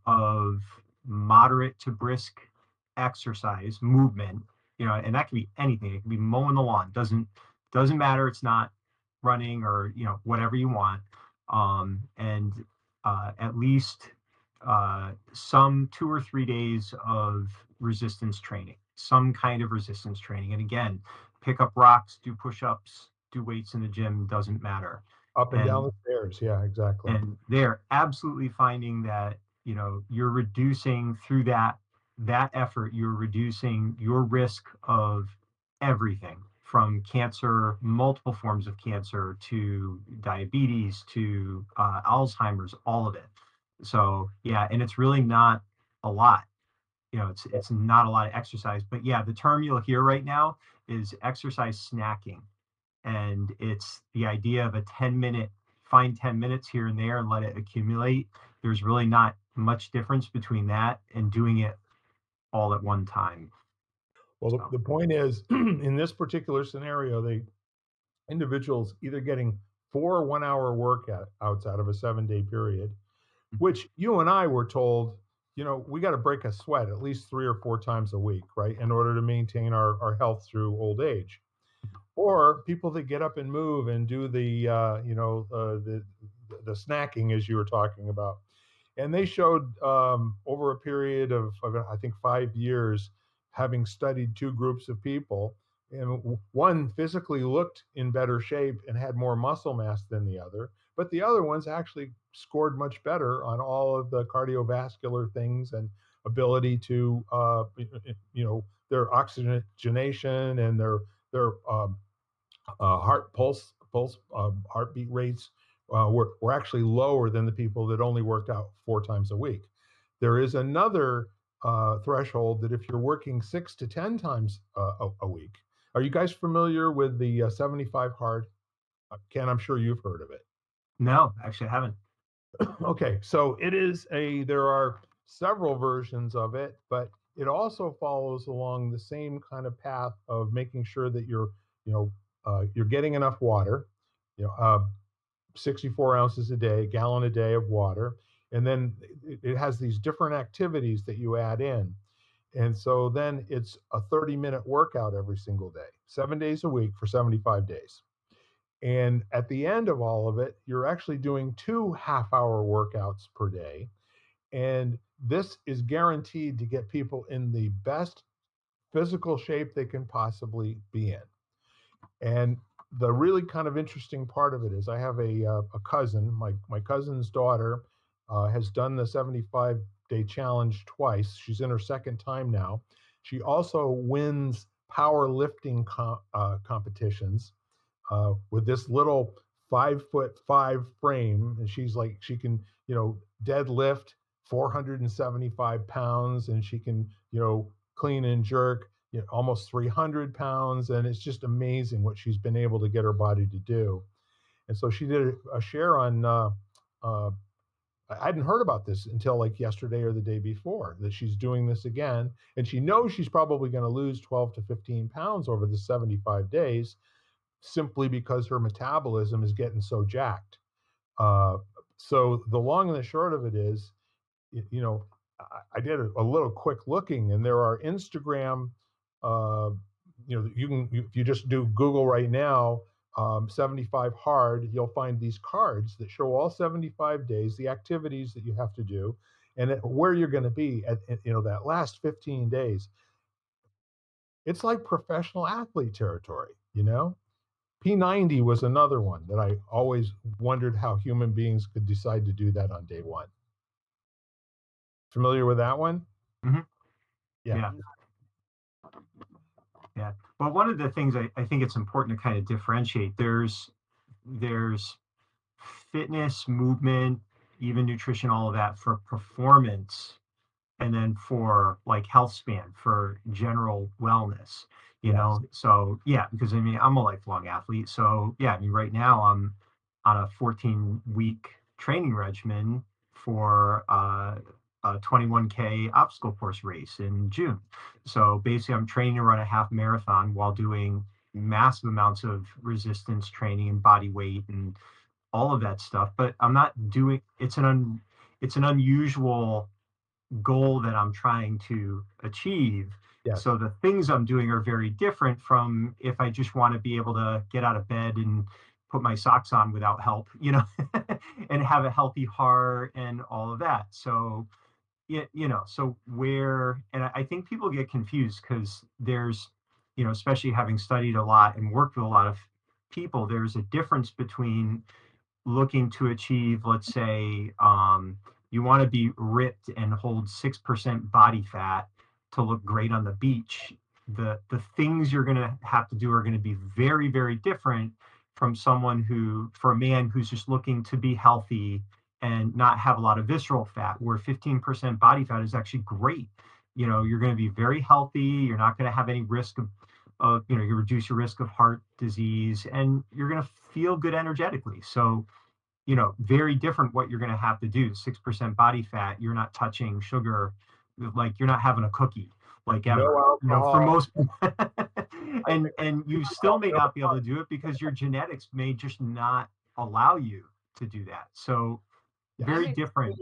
S3: of moderate to brisk exercise movement, and that can be anything. It can be mowing the lawn. Doesn't matter. It's not running or whatever you want. And at least some 2 or 3 days of resistance training, some kind of resistance training. And again, pick up rocks, do push-ups, do weights in the gym, doesn't matter.
S1: Up and down
S3: And
S1: the stairs. Yeah, exactly.
S3: and they're absolutely finding that, you're reducing through that effort, you're reducing your risk of everything from cancer, multiple forms of cancer, to diabetes, to Alzheimer's, all of it. So yeah, and it's really not a lot. It's not a lot of exercise, but yeah, the term you'll hear right now is exercise snacking. And it's the idea of a 10-minute, find 10 minutes here and there and let it accumulate. There's really not much difference between that and doing it all at one time.
S1: Well,
S3: So,
S1: the point is, in this particular scenario, individuals either getting 4 1-hour workouts out of a 7-day period, which you and I were told, we got to break a sweat at least 3 or 4 times a week, right, in order to maintain our health through old age. Or people that get up and move and do the snacking, as you were talking about. And they showed, over a period of I think 5 years, having studied two groups of people, and one physically looked in better shape and had more muscle mass than the other, but the other ones actually scored much better on all of the cardiovascular things and ability to, their oxygenation and their heartbeat rates were actually lower than the people that only worked out 4 times a week. There is another threshold that if you're working 6 to 10 times a week. Are you guys familiar with the 75 hard? Ken, I'm sure you've heard of it.
S3: no, actually I haven't.
S1: Okay, so there are several versions of it, but it also follows along the same kind of path of making sure that you're getting enough water, you know, uh, 64 ounces a day, gallon a day of water, and then it has these different activities that you add in. And so then it's a 30-minute workout every single day, 7 days a week for 75 days. And at the end of all of it, you're actually doing 2 half-hour workouts per day. And this is guaranteed to get people in the best physical shape they can possibly be in. And the really kind of interesting part of it is I have a cousin, my cousin's daughter has done the 75-day challenge twice. She's in her second time now. She also wins powerlifting competitions with this little 5'5" frame, and she can deadlift 475 pounds, and she can clean and jerk almost 300 pounds, and it's just amazing what she's been able to get her body to do. And so she did a share on. I hadn't heard about this until like yesterday or the day before, that she's doing this again, and she knows she's probably going to lose 12 to 15 pounds over the 75 days, simply because her metabolism is getting so jacked. Uh, so the long and the short of it is, you know, I did a little quick looking, and there are Instagram. Uh, if you just do Google right now, 75 hard, you'll find these cards that show all 75 days, the activities that you have to do, and where you're going to be at that last 15 days. It's like professional athlete territory. P90 was another one that I always wondered how human beings could decide to do that on day one. Familiar with that one?
S3: Mm-hmm.
S1: Yeah.
S3: Yeah. Well, one of the things I think it's important to kind of differentiate, there's fitness, movement, even nutrition, all of that for performance, and then for like health span, for general wellness,
S1: Yes.
S3: So yeah, because I mean, I'm a lifelong athlete. So yeah, I mean, right now I'm on a 14-week training regimen for a 21K obstacle course race in June. So basically, I'm training to run a half marathon while doing massive amounts of resistance training and body weight and all of that stuff. But I'm not doing it's an unusual goal that I'm trying to achieve.
S1: Yes.
S3: So the things I'm doing are very different from if I just want to be able to get out of bed and put my socks on without help, and have a healthy heart and all of that. So, yeah, so where, and I think people get confused because there's, especially having studied a lot and worked with a lot of people, there's a difference between looking to achieve, let's say, you want to be ripped and hold 6% body fat to look great on the beach. The things you're going to have to do are going to be very, very different from for a man who's just looking to be healthy and not have a lot of visceral fat, where 15% body fat is actually great. You're going to be very healthy. You're not going to have any risk you reduce your risk of heart disease, and you're going to feel good energetically. So, very different what you're going to have to do. 6% body fat, you're not touching sugar, like you're not having a cookie, like
S1: No
S3: ever, for
S1: alcohol.
S3: most,
S1: I
S3: and
S1: think
S3: you still may not be able to do it because your genetics may just not allow you to do that. So
S1: yes.
S3: very different,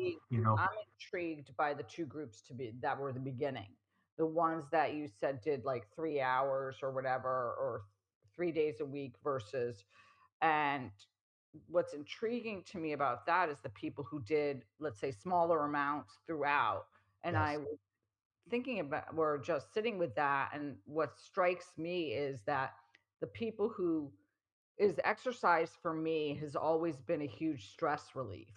S2: I'm intrigued by the two groups that were the beginning. The ones that you said did like 3 hours or whatever, or 3 days a week versus, and what's intriguing to me about that is the people who did, let's say, smaller amounts throughout. And I
S1: Yes.
S2: was thinking about, we're just sitting with that. And what strikes me is that the people who is exercise for me has always been a huge stress relief.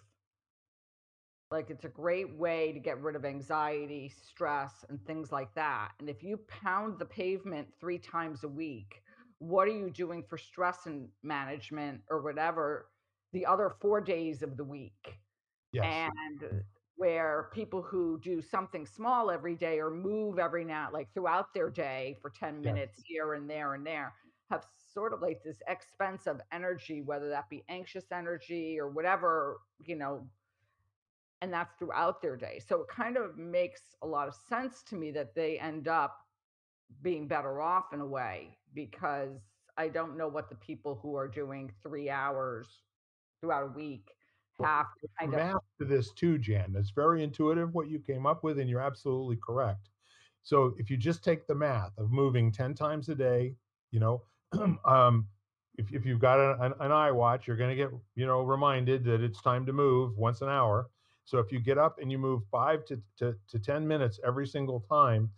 S2: Like it's a great way to get rid of anxiety, stress, and things like that. And if you pound the pavement 3 times a week, what are you doing for stress and management or whatever the other 4 days of the week?
S1: Yes.
S2: And where people who do something small every day or move every now, like throughout their day for 10
S1: Yes.
S2: minutes here and there, have sort of like this expense of energy, whether that be anxious energy or whatever, and that's throughout their day. So it kind of makes a lot of sense to me that they end up being better off in a way, because I don't know what the people who are doing 3 hours throughout a week
S1: Well,
S2: have to kind of.
S1: math to this too, Jan. It's very intuitive what you came up with, and you're absolutely correct. So if you just take the math of moving 10 times a day, you know, um, if you've got an iWatch, you're going to get, reminded that it's time to move once an hour. So if you get up and you move 5 to 10 minutes every single time,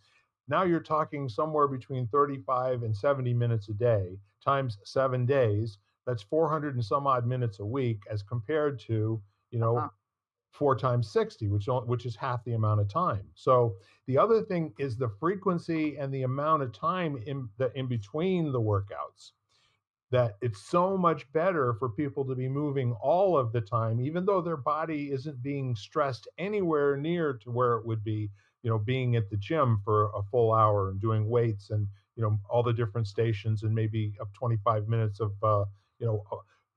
S1: now you're talking somewhere between 35 and 70 minutes a day times 7 days. That's 400 and some odd minutes a week, as compared to, you know,
S2: Uh-huh.
S1: 4 times 60, which is half the amount of time. So the other thing is the frequency and the amount of time in between the workouts, that it's so much better for people to be moving all of the time, even though their body isn't being stressed anywhere near to where it would be, being at the gym for a full hour and doing weights and, all the different stations and maybe up 25 minutes of, you know, uh,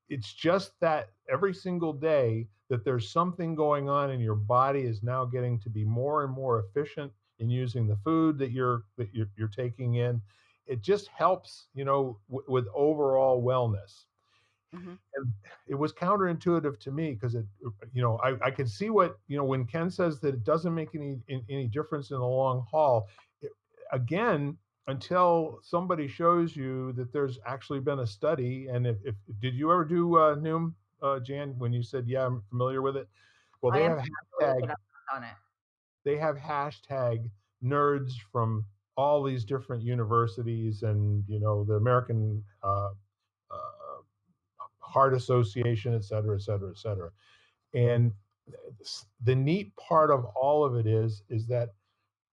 S1: it's just that every single day that there's something going on and your body is now getting to be more and more efficient in using the food that you're taking in. It just helps, with overall wellness.
S2: Mhm.
S1: And it was counterintuitive to me because I can see what, when Ken says that it doesn't make any difference in the long haul. It, again, until somebody shows you that there's actually been a study. And if did you ever do Noom, Jan, when you said, yeah, I'm familiar with it? Well,
S2: I
S1: they
S2: am
S1: have
S2: familiar,
S1: hashtag
S2: but I've not done it.
S1: they have hashtag nerds from all these different universities and, the American uh, Heart Association, et cetera, et cetera, et cetera. And the neat part of all of it is that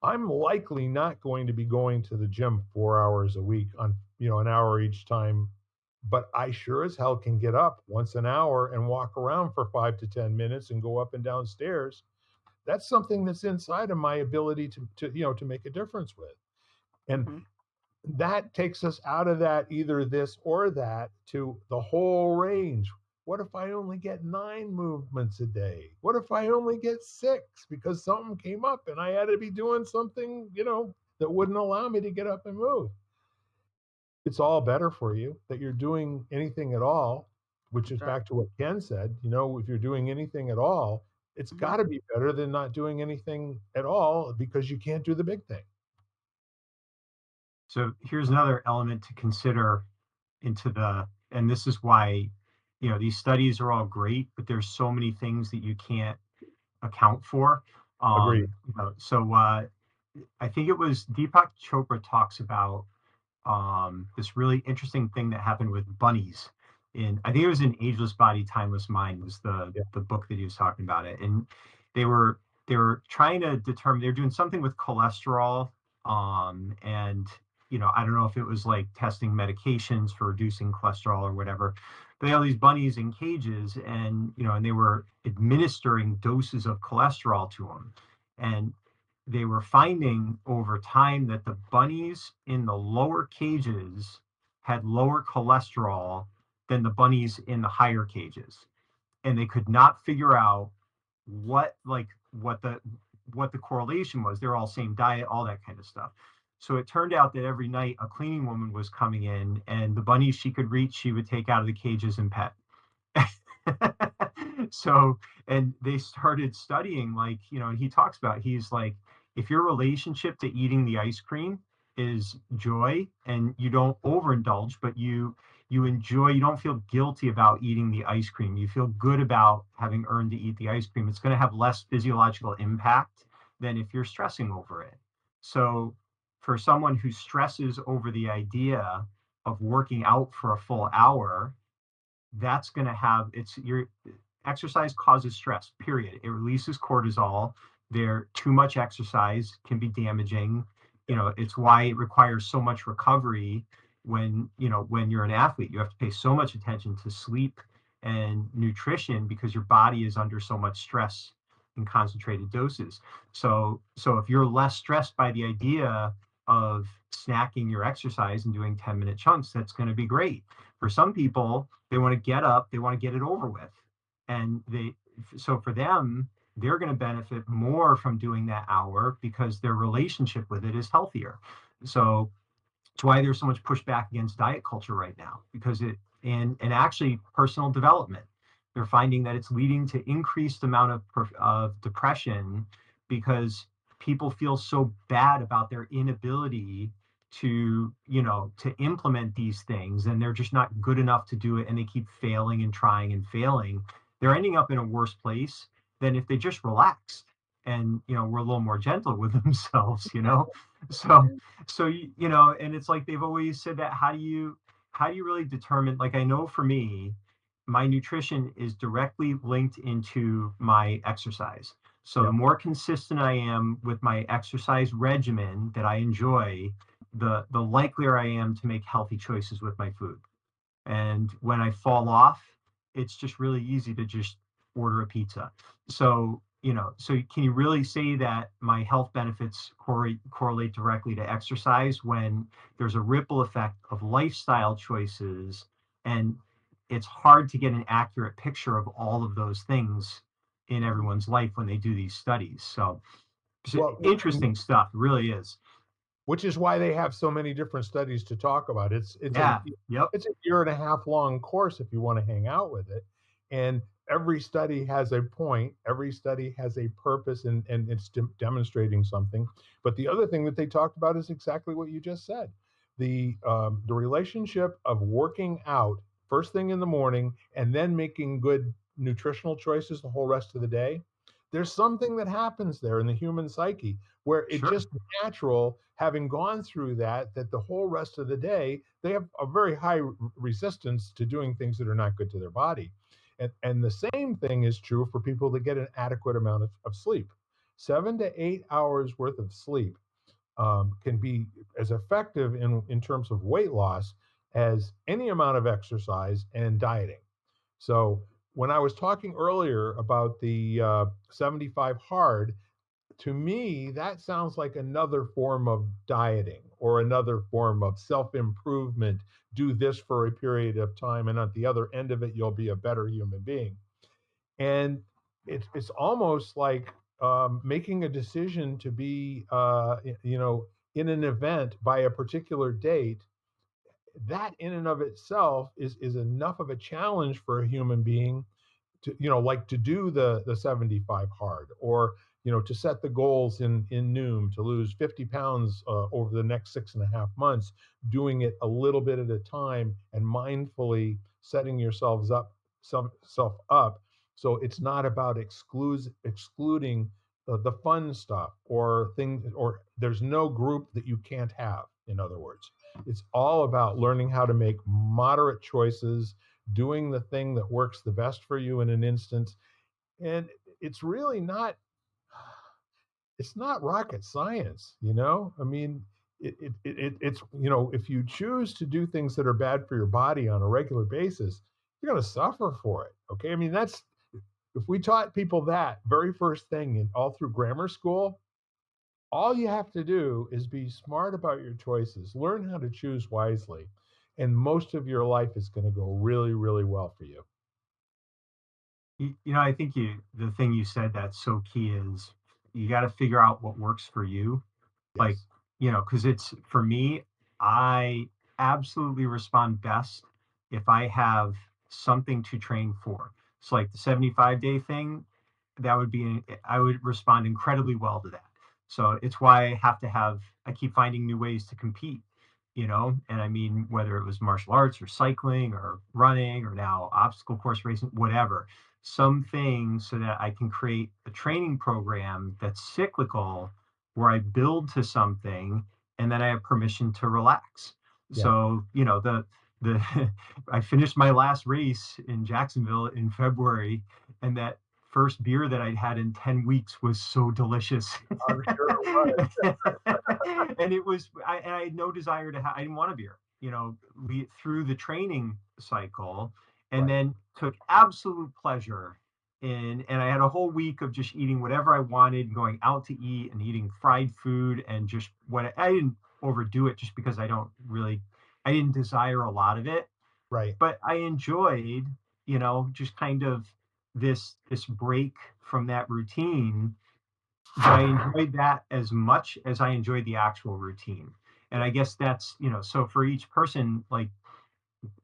S1: I'm likely not going to be going to the gym 4 hours a week on, an hour each time, but I sure as hell can get up once an hour and walk around for 5 to 10 minutes and go up and down stairs. That's something that's inside of my ability to make a difference with. And
S2: Mhm.
S1: that takes us out of that either this or that to the whole range. What if I only get 9 movements a day? What if I only get 6 because something came up and I had to be doing something, that wouldn't allow me to get up and move? It's all better for you that you're doing anything at all, which is
S2: That's right.
S1: back to what Ken said. If you're doing anything at all, it's
S2: Mhm.
S1: got to be better than not doing anything at all because you can't do the big thing.
S3: So here's another element to consider and this is why these studies are all great, but there's so many things that you can't account for.
S1: Agreed.
S3: So I think it was Deepak Chopra talks about this really interesting thing that happened with bunnies. I think it was in Ageless Body, Timeless Mind was
S1: Yeah.
S3: the book that he was talking about it. And they were they were trying to determine, they were doing something with cholesterol. And I don't know if it was like testing medications for reducing cholesterol or whatever. But they had all these bunnies in cages, and they were administering doses of cholesterol to them. And they were finding over time that the bunnies in the lower cages had lower cholesterol than the bunnies in the higher cages. And they could not figure out what like what the correlation was. They're all same diet, all that kind of stuff. So it turned out that every night a cleaning woman was coming in, and the bunnies she could reach, she would take out of the cages and pet. So, and they started studying, and he talks about, he's like, if your relationship to eating the ice cream is joy, and you don't overindulge, but you enjoy, you don't feel guilty about eating the ice cream, you feel good about having earned to eat the ice cream, it's going to have less physiological impact than if you're stressing over it. So for someone who stresses over the idea of working out for a full hour, that's going to have, it's your exercise causes stress, period. It releases cortisol. There, too much exercise can be damaging. It's why it requires so much recovery. When you're an athlete, you have to pay so much attention to sleep and nutrition because your body is under so much stress in concentrated doses. So if you're less stressed by the idea of snacking your exercise and doing 10-minute chunks, that's going to be great. For some people, they want to get up, they want to get it over with. And so for them, they're going to benefit more from doing that hour because their relationship with it is healthier. So it's why there's so much pushback against diet culture right now, because and actually personal development. They're finding that it's leading to increased amount of depression because people feel so bad about their inability to implement these things, and they're just not good enough to do it, and they keep failing and trying and failing. They're ending up in a worse place than if they just relaxed and were a little more gentle with themselves. So and it's like they've always said that, how do you really determine, like, I know for me, my nutrition is directly linked into my exercise. So the
S1: Yep.
S3: more consistent I am with my exercise regimen that I enjoy, the likelier I am to make healthy choices with my food. And when I fall off, it's just really easy to just order a pizza. So can you really say that my health benefits correlate directly to exercise when there's a ripple effect of lifestyle choices, and it's hard to get an accurate picture of all of those things in everyone's life when they do these studies. So
S1: Well,
S3: interesting stuff, it really is.
S1: which is why they have so many different studies to talk about.
S3: Yeah. Yep.
S1: It's a year and a half long course if you want to hang out with it, and every study has a point. Every study has a purpose, and it's demonstrating something. But the other thing that they talked about is exactly what you just said: the relationship of working out first thing in the morning and then making good nutritional choices the whole rest of the day. There's something that happens there in the human psyche where it
S3: Sure.
S1: just natural, having gone through that the whole rest of the day they have a very high resistance to doing things that are not good to their body. And the same thing is true for people that get an adequate amount of sleep. 7 to 8 hours worth of sleep can be as effective in terms of weight loss as any amount of exercise and dieting. So when I was talking earlier about the 75 hard, to me, that sounds like another form of dieting or another form of self improvement. Do this for a period of time, and at the other end of it, you'll be a better human being. And it's almost like making a decision to be, in an event by a particular date. That in and of itself is enough of a challenge for a human being to like to do the 75 hard, or to set the goals in Noom to lose 50 pounds over the next 6.5 months, doing it a little bit at a time and mindfully setting yourselves up self up. So it's not about excluding the fun stuff or things, or there's no group that you can't have. In other words, it's all about learning how to make moderate choices, doing the thing that works the best for you in an instance. And it's really not, it's not rocket science, you know? I mean, it's, you know, if you choose to do things that are bad for your body on a regular basis, you're going to suffer for it. Okay. I mean, that's, if we taught people that very first thing in all through grammar school, all you have to do is be smart about your choices, learn how to choose wisely, and most of your life is going to go really, really well for you.
S3: I think the thing you said that's so key is you got to figure out what works for you. Like,
S1: Yes.
S3: because it's for me, I absolutely respond best if I have something to train for. So, like the 75-day thing, that would be, I would respond incredibly well to that. So, it's why I keep finding new ways to compete, and I mean, whether it was martial arts or cycling or running or now obstacle course racing, whatever, something so that I can create a training program that's cyclical where I build to something and then I have permission to relax.
S1: Yeah.
S3: So, the I finished my last race in Jacksonville in February, and that first beer that I'd had in 10 weeks was so delicious.
S1: I'm sure it was.
S3: And I had no desire I didn't want a beer, through the training cycle, and
S1: Right.
S3: then took absolute pleasure and I had a whole week of just eating whatever I wanted, going out to eat and eating fried food and just what I didn't overdo it just because I didn't desire a lot of it,
S1: Right.
S3: but I enjoyed, just kind of this break from that routine. But I enjoyed that as much as I enjoyed the actual routine. And I guess that's, so for each person, like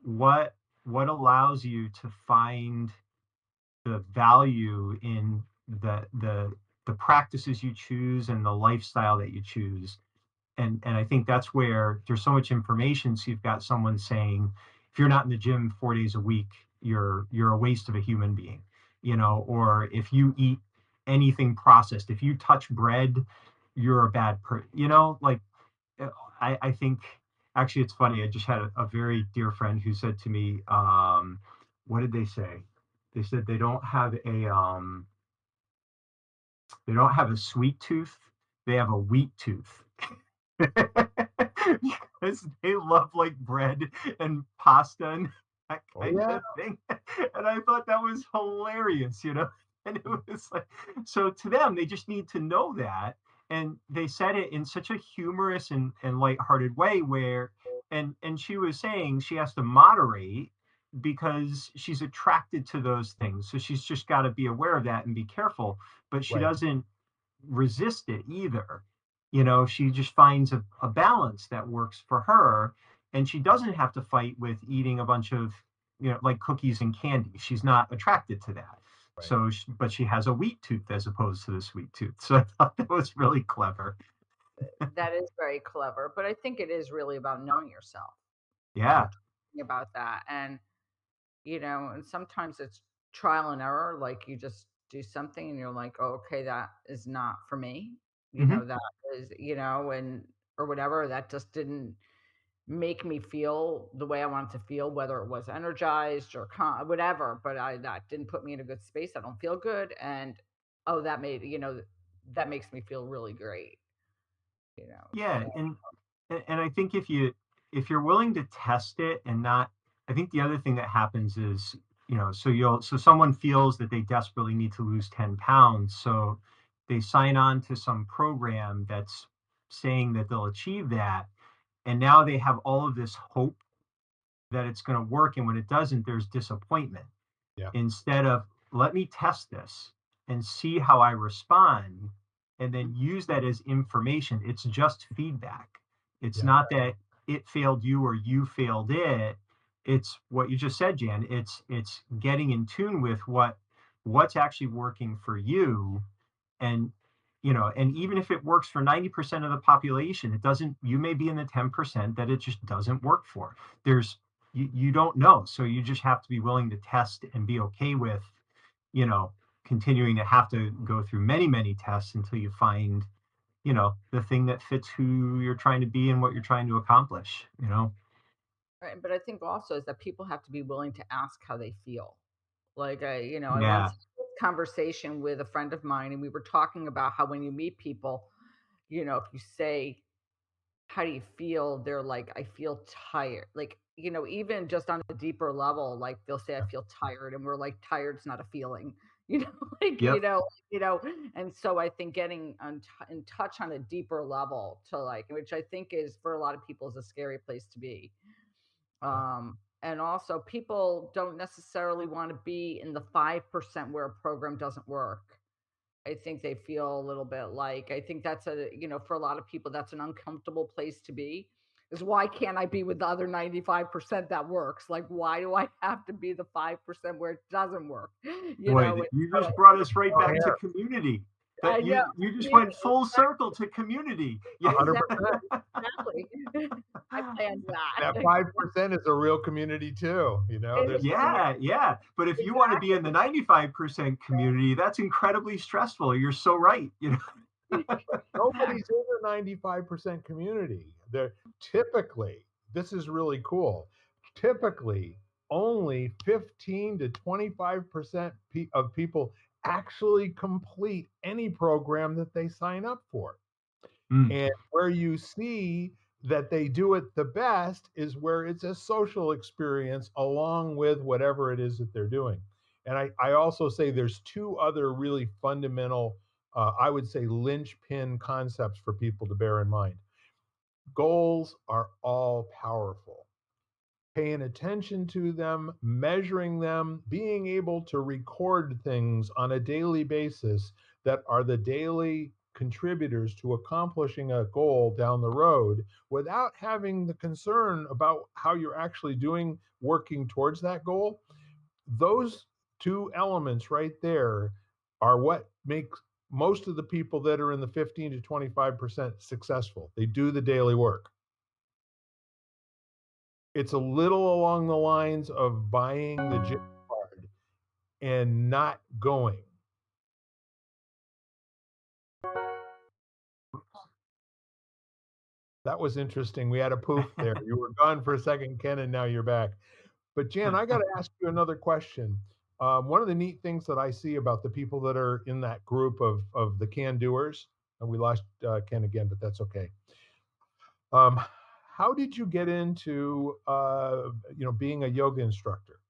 S3: what allows you to find the value in the practices you choose and the lifestyle that you choose. And I think that's where there's so much information. So you've got someone saying, if you're not in the gym 4 days a week, you're a waste of a human being, or if you eat anything processed, if you touch bread, you're a bad person, like I think actually it's funny. I just had a very dear friend who said to me, what did they say? They said they don't have a sweet tooth, they have a wheat tooth. Because they love like bread and pasta and that
S1: Oh
S3: kind
S1: yeah.
S3: of thing. And I thought that was hilarious, And it was like, so to them, they just need to know that. And they said it in such a humorous and lighthearted way and she was saying she has to moderate because she's attracted to those things. So she's just got to be aware of that and be careful. But she
S1: Right.
S3: doesn't resist it either. She just finds a balance that works for her, and she doesn't have to fight with eating a bunch of, like cookies and candy. She's not attracted to that.
S1: Right.
S3: So, but she has a wheat tooth as opposed to the sweet tooth. So I thought that was really clever.
S2: That is very clever, but I think it is really about knowing yourself, you know,
S3: Yeah.
S2: talking about that. And, and sometimes it's trial and error. Like you just do something and you're like, oh, okay, that is not for me.
S3: Hmm.
S2: That is, and or whatever, that just didn't make me feel the way I wanted to feel, whether it was energized or whatever. But that didn't put me in a good space. I don't feel good. And oh, that makes me feel really great, you know.
S3: Yeah,
S2: So
S3: and I think if you're willing to test it and not, I think the other thing that happens is, so someone feels that they desperately need to lose 10 pounds, so they sign on to some program that's saying that they'll achieve that, and now they have all of this hope that it's going to work, and when it doesn't, there's disappointment.
S1: Yeah.
S3: Instead of, let me test this and see how I respond, and then use that as information. It's just feedback. It's
S1: Yeah.
S3: not that it failed you or you failed it. It's what you just said, Jan. It's getting in tune with what's actually working for you. And and even if it works for 90% of the population, it doesn't, you may be in the 10% that it just doesn't work for. There's you don't know. So you just have to be willing to test and be okay with, you know, continuing to have to go through many, many tests until you find, the thing that fits who you're trying to be and what you're trying to accomplish.
S2: Right, but I think also is that people have to be willing to ask how they feel. Like I once
S3: Yeah.
S2: had this conversation with a friend of mine, and we were talking about how when you meet people, if you say, "How do you feel?" They're like, "I feel tired." Like, even just on a deeper level, like they'll say, "I feel tired," and we're like, "Tired's not a feeling," you know, like
S3: Yep.
S2: you know. And so I think getting in touch on a deeper level to like, which I think is for a lot of people is a scary place to be.
S1: Yeah.
S2: And also, people don't necessarily want to be in the 5% where a program doesn't work. I think they feel a little bit like, I think that's for a lot of people, that's an uncomfortable place to be. Is why can't I be with the other 95% that works? Like, why do I have to be the 5% where it doesn't work?
S3: Boy,
S2: And
S3: you
S2: so
S3: just brought us right
S1: Oh,
S3: back to
S1: yeah,
S3: community.
S2: I
S3: That
S2: know,
S3: you just
S2: community,
S3: went full circle to community. Yeah.
S1: 100%.
S2: exactly. I planned
S1: That
S2: that.
S1: 5% is a real community too. There's
S3: Yeah, yeah. But if you want to be in the 95% community, that's incredibly stressful. You're so right.
S2: Exactly.
S1: nobody's in the 95% community. They're typically, this is really cool. Typically, only 15 to 25% of people actually complete any program that they sign up for.
S3: Mm,
S1: And where you see that they do it the best is where it's a social experience along with whatever it is that they're doing. And I also say there's two other really fundamental, I would say, linchpin concepts for people to bear in mind. Goals are all powerful. Paying attention to them, measuring them, being able to record things on a daily basis that are the daily contributors to accomplishing a goal down the road without having the concern about how you're actually doing working towards that goal. Those two elements right there are what makes most of the people that are in the 15 to 25% successful. They do the daily work. It's a little along the lines of buying the gym card and not going. That was interesting. We had a poof there. You were gone for a second, Ken, and now you're back. But Jan, I got to ask you another question. One of the neat things that I see about the people that are in that group of the can doers, and we lost Ken again, but that's okay. Um, how did you get into being a yoga instructor?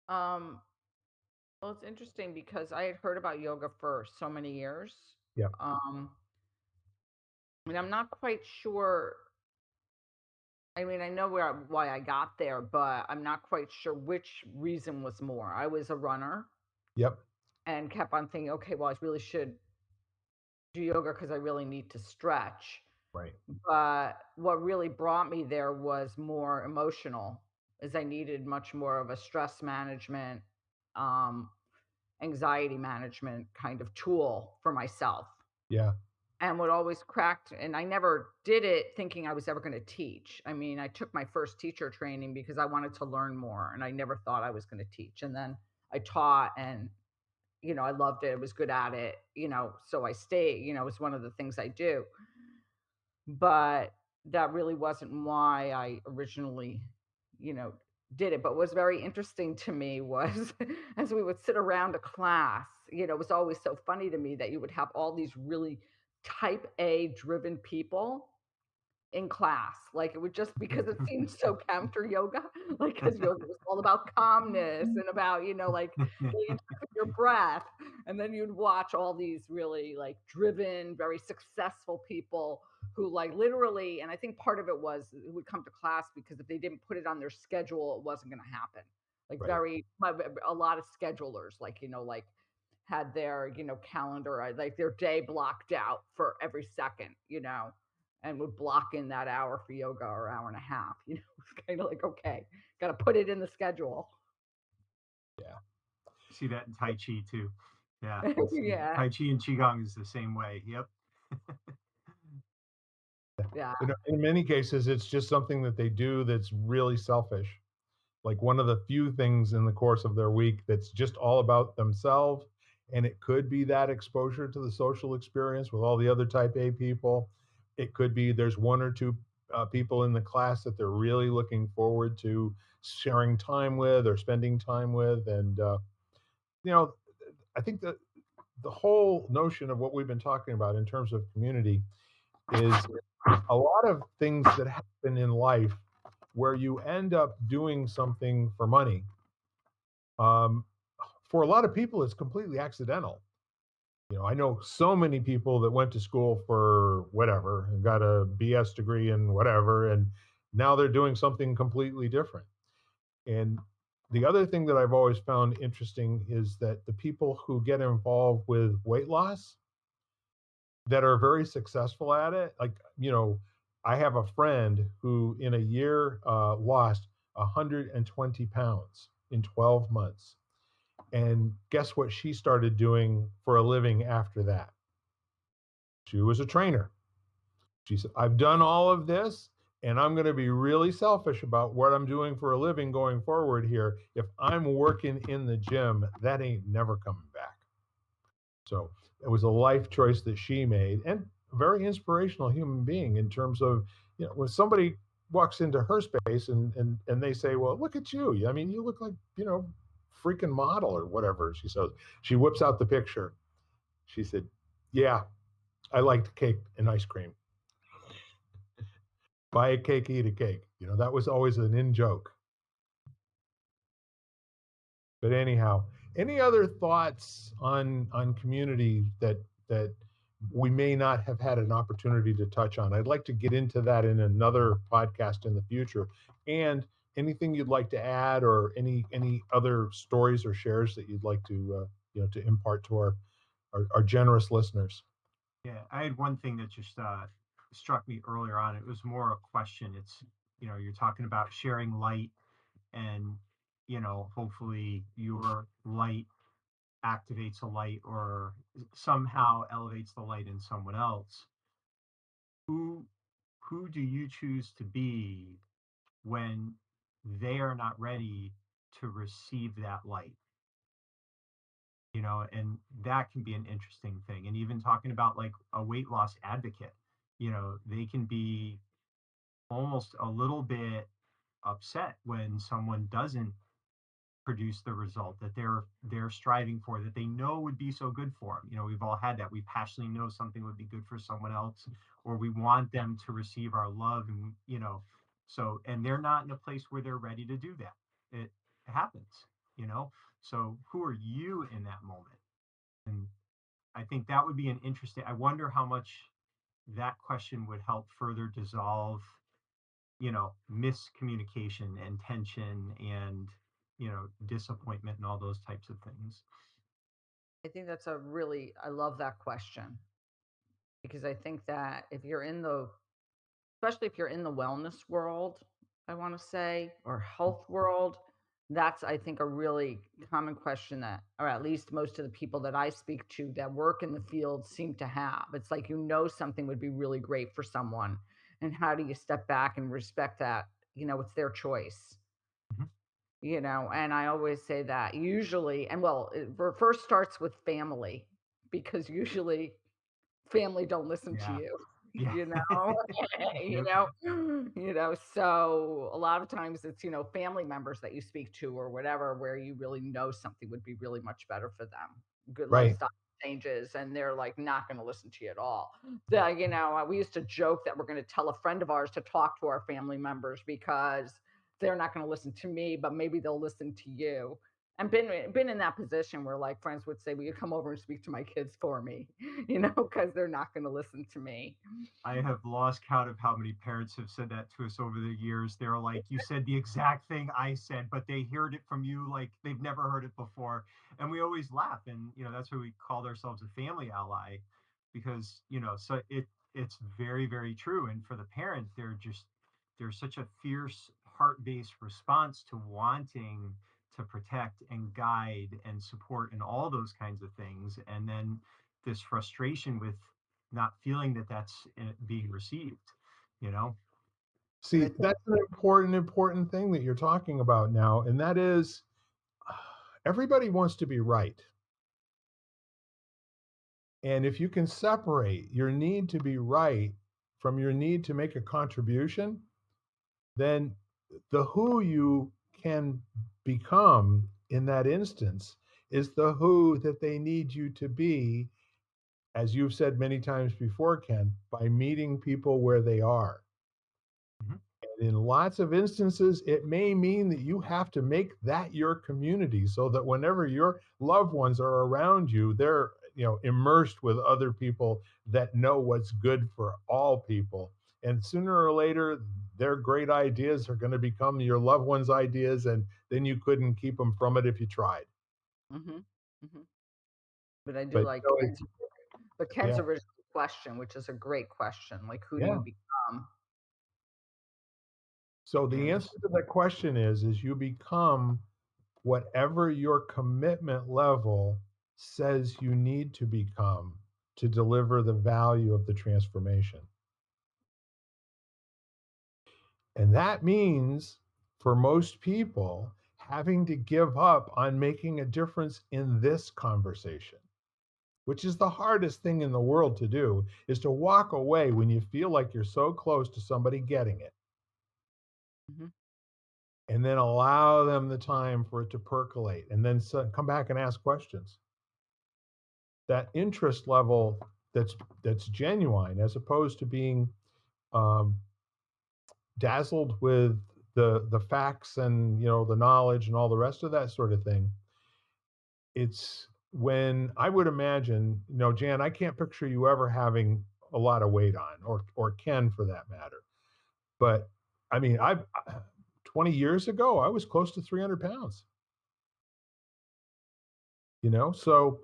S2: Um, well, it's interesting because I had heard about yoga for so many years.
S1: Yeah.
S2: Um, and I'm not quite sure. I mean, I know why I got there, but I'm not quite sure which reason was more. I was a runner
S1: Yep.
S2: and kept on thinking, okay, well, I really should do yoga because I really need to stretch.
S1: Right.
S2: But what really brought me there was more emotional, as I needed much more of a stress management, um, anxiety management kind of tool for myself.
S1: Yeah.
S2: And what always cracked, and I never did it thinking I was ever going to teach. I mean, I took my first teacher training because I wanted to learn more, and I never thought I was going to teach. And then I taught, and I loved it. I was good at it. So I stayed. It was one of the things I do. But that really wasn't why I originally, you know, did it. But what was very interesting to me was as we would sit around a class, it was always so funny to me that you would have all these really type A driven people in class. Like it would just because it seemed so counter yoga, like because yoga was all about calmness and about, like getting in touch with your breath. And then you'd watch all these really like driven, very successful people who like literally, and I think part of it was it would come to class because if they didn't put it on their schedule, it wasn't going to happen. Like
S1: Right.
S2: a lot of schedulers, like, had their, calendar, like their day blocked out for every second, and would block in that hour for yoga or hour and a half. It's kind of like, okay, got to put it in the schedule.
S1: Yeah.
S3: See that in Tai Chi too. Yeah.
S2: Yeah.
S3: Tai Chi and Qigong is the same way. Yep.
S2: Yeah.
S1: In many cases, it's just something that they do that's really selfish. Like one of the few things in the course of their week that's just all about themselves. And it could be that exposure to the social experience with all the other type A people. It could be there's one or two people in the class that they're really looking forward to sharing time with or spending time with. And, you know, I think that the whole notion of what we've been talking about in terms of community is a lot of things that happen in life where you end up doing something for money. Um, for a lot of people, it's completely accidental. I know so many people that went to school for whatever and got a BS degree in whatever, and now they're doing something completely different. And the other thing that I've always found interesting is that the people who get involved with weight loss that are very successful at it, like, I have a friend who in a year lost 120 pounds in 12 months. And guess what she started doing for a living after that? She was a trainer. She said, I've done all of this and I'm going to be really selfish about what I'm doing for a living going forward here. If I'm working in the gym, that ain't never coming back. So it was a life choice that she made, and a very inspirational human being in terms of, when somebody walks into her space and they say, well, look at you. I mean, you look like, freaking model or whatever. She says, she whips out the picture. She said, yeah, I liked cake and ice cream. Buy a cake, eat a cake. That was always an in joke. But anyhow, any other thoughts on community that we may not have had an opportunity to touch on? I'd like to get into that in another podcast in the future. And anything you'd like to add, or any other stories or shares that you'd like to to impart to our generous listeners.
S3: Yeah, I had one thing that just struck me earlier on. It was more a question. It's, you're talking about sharing light, and, hopefully your light activates a light or somehow elevates the light in someone else. Who who do you choose to be when they are not ready to receive that light? And that can be an interesting thing. And even talking about like a weight loss advocate, they can be almost a little bit upset when someone doesn't produce the result that they're striving for, that they know would be so good for them. We've all had that. We passionately know something would be good for someone else, or we want them to receive our love, and so, and they're not in a place where they're ready to do that. It happens, you know so who are you in that moment? And I think that would be an interesting, I wonder how much that question would help further dissolve, miscommunication and tension and, disappointment and all those types of things.
S2: I think that's I love that question, because I think that if you're in the, especially if you're in the wellness world, I want to say, or health world, that's, I think, a really common question that, or at least most of the people that I speak to that work in the field seem to have. It's like, something would be really great for someone. And how do you step back and respect that? It's their choice.
S3: Mhm.
S2: And I always say that usually, and well, first starts with family, because usually family don't listen to
S3: Yeah.
S2: you,
S3: Yeah.
S2: you know, you
S3: Yep.
S2: know, so a lot of times it's, family members that you speak to or whatever, where you really know something would be really much better for them. Good
S1: Right.
S2: lifestyle changes, and they're like not going to listen to you at all. We used to joke that we're going to tell a friend of ours to talk to our family members because they're not going to listen to me, but maybe they'll listen to you. And been in that position where like friends would say, "Will you come over and speak to my kids for me?" Because they're not going to listen to me.
S3: I have lost count of how many parents have said that to us over the years. They're like, you said the exact thing I said, but they heard it from you like they've never heard it before. And we always laugh. And, that's why we called ourselves a family ally, because, so it's very, very true. And for the parent, there's such a fierce heart-based response to wanting to protect and guide and support and all those kinds of things. And then this frustration with not feeling that that's being received. you know?
S2: And I
S1: See,
S2: think,
S1: that's an important thing that you're talking about now, and that is everybody wants to be right. And if you can separate your need to be right from your need to make a contribution, then the who you can become in that instance is the who that they need you to be, as you've said many times before, Ken, by meeting people where they are.
S3: Mhm.
S1: And in lots of instances, it may mean that you have to make that your community so that whenever your loved ones are around you, they're immersed with other people that know what's good for all people. And sooner or later, their great ideas are going to become your loved ones' ideas, and then you couldn't keep them from it if you tried.
S2: hmm hmm but I do
S1: But
S2: like
S1: it's,
S2: Ken's
S1: yeah,
S2: original question, which is a great question. Like, who do
S1: yeah.
S2: you become?
S1: So the
S2: And
S1: answer to that question is you become whatever your commitment level says you need to become to deliver the value of the transformation. And that means for most people, having to give up on making a difference in this conversation, which is the hardest thing in the world to do, is to walk away when you feel like you're so close to somebody getting it
S2: Mhm.
S1: and then allow them the time for it to percolate and then come back and ask questions. That interest level that's genuine as opposed to being um, dazzled with the facts and the knowledge and all the rest of that sort of thing. It's when I would imagine, Jan, I can't picture you ever having a lot of weight on, or Ken for that matter. But I mean, I 20 years ago I was close to 300 pounds. So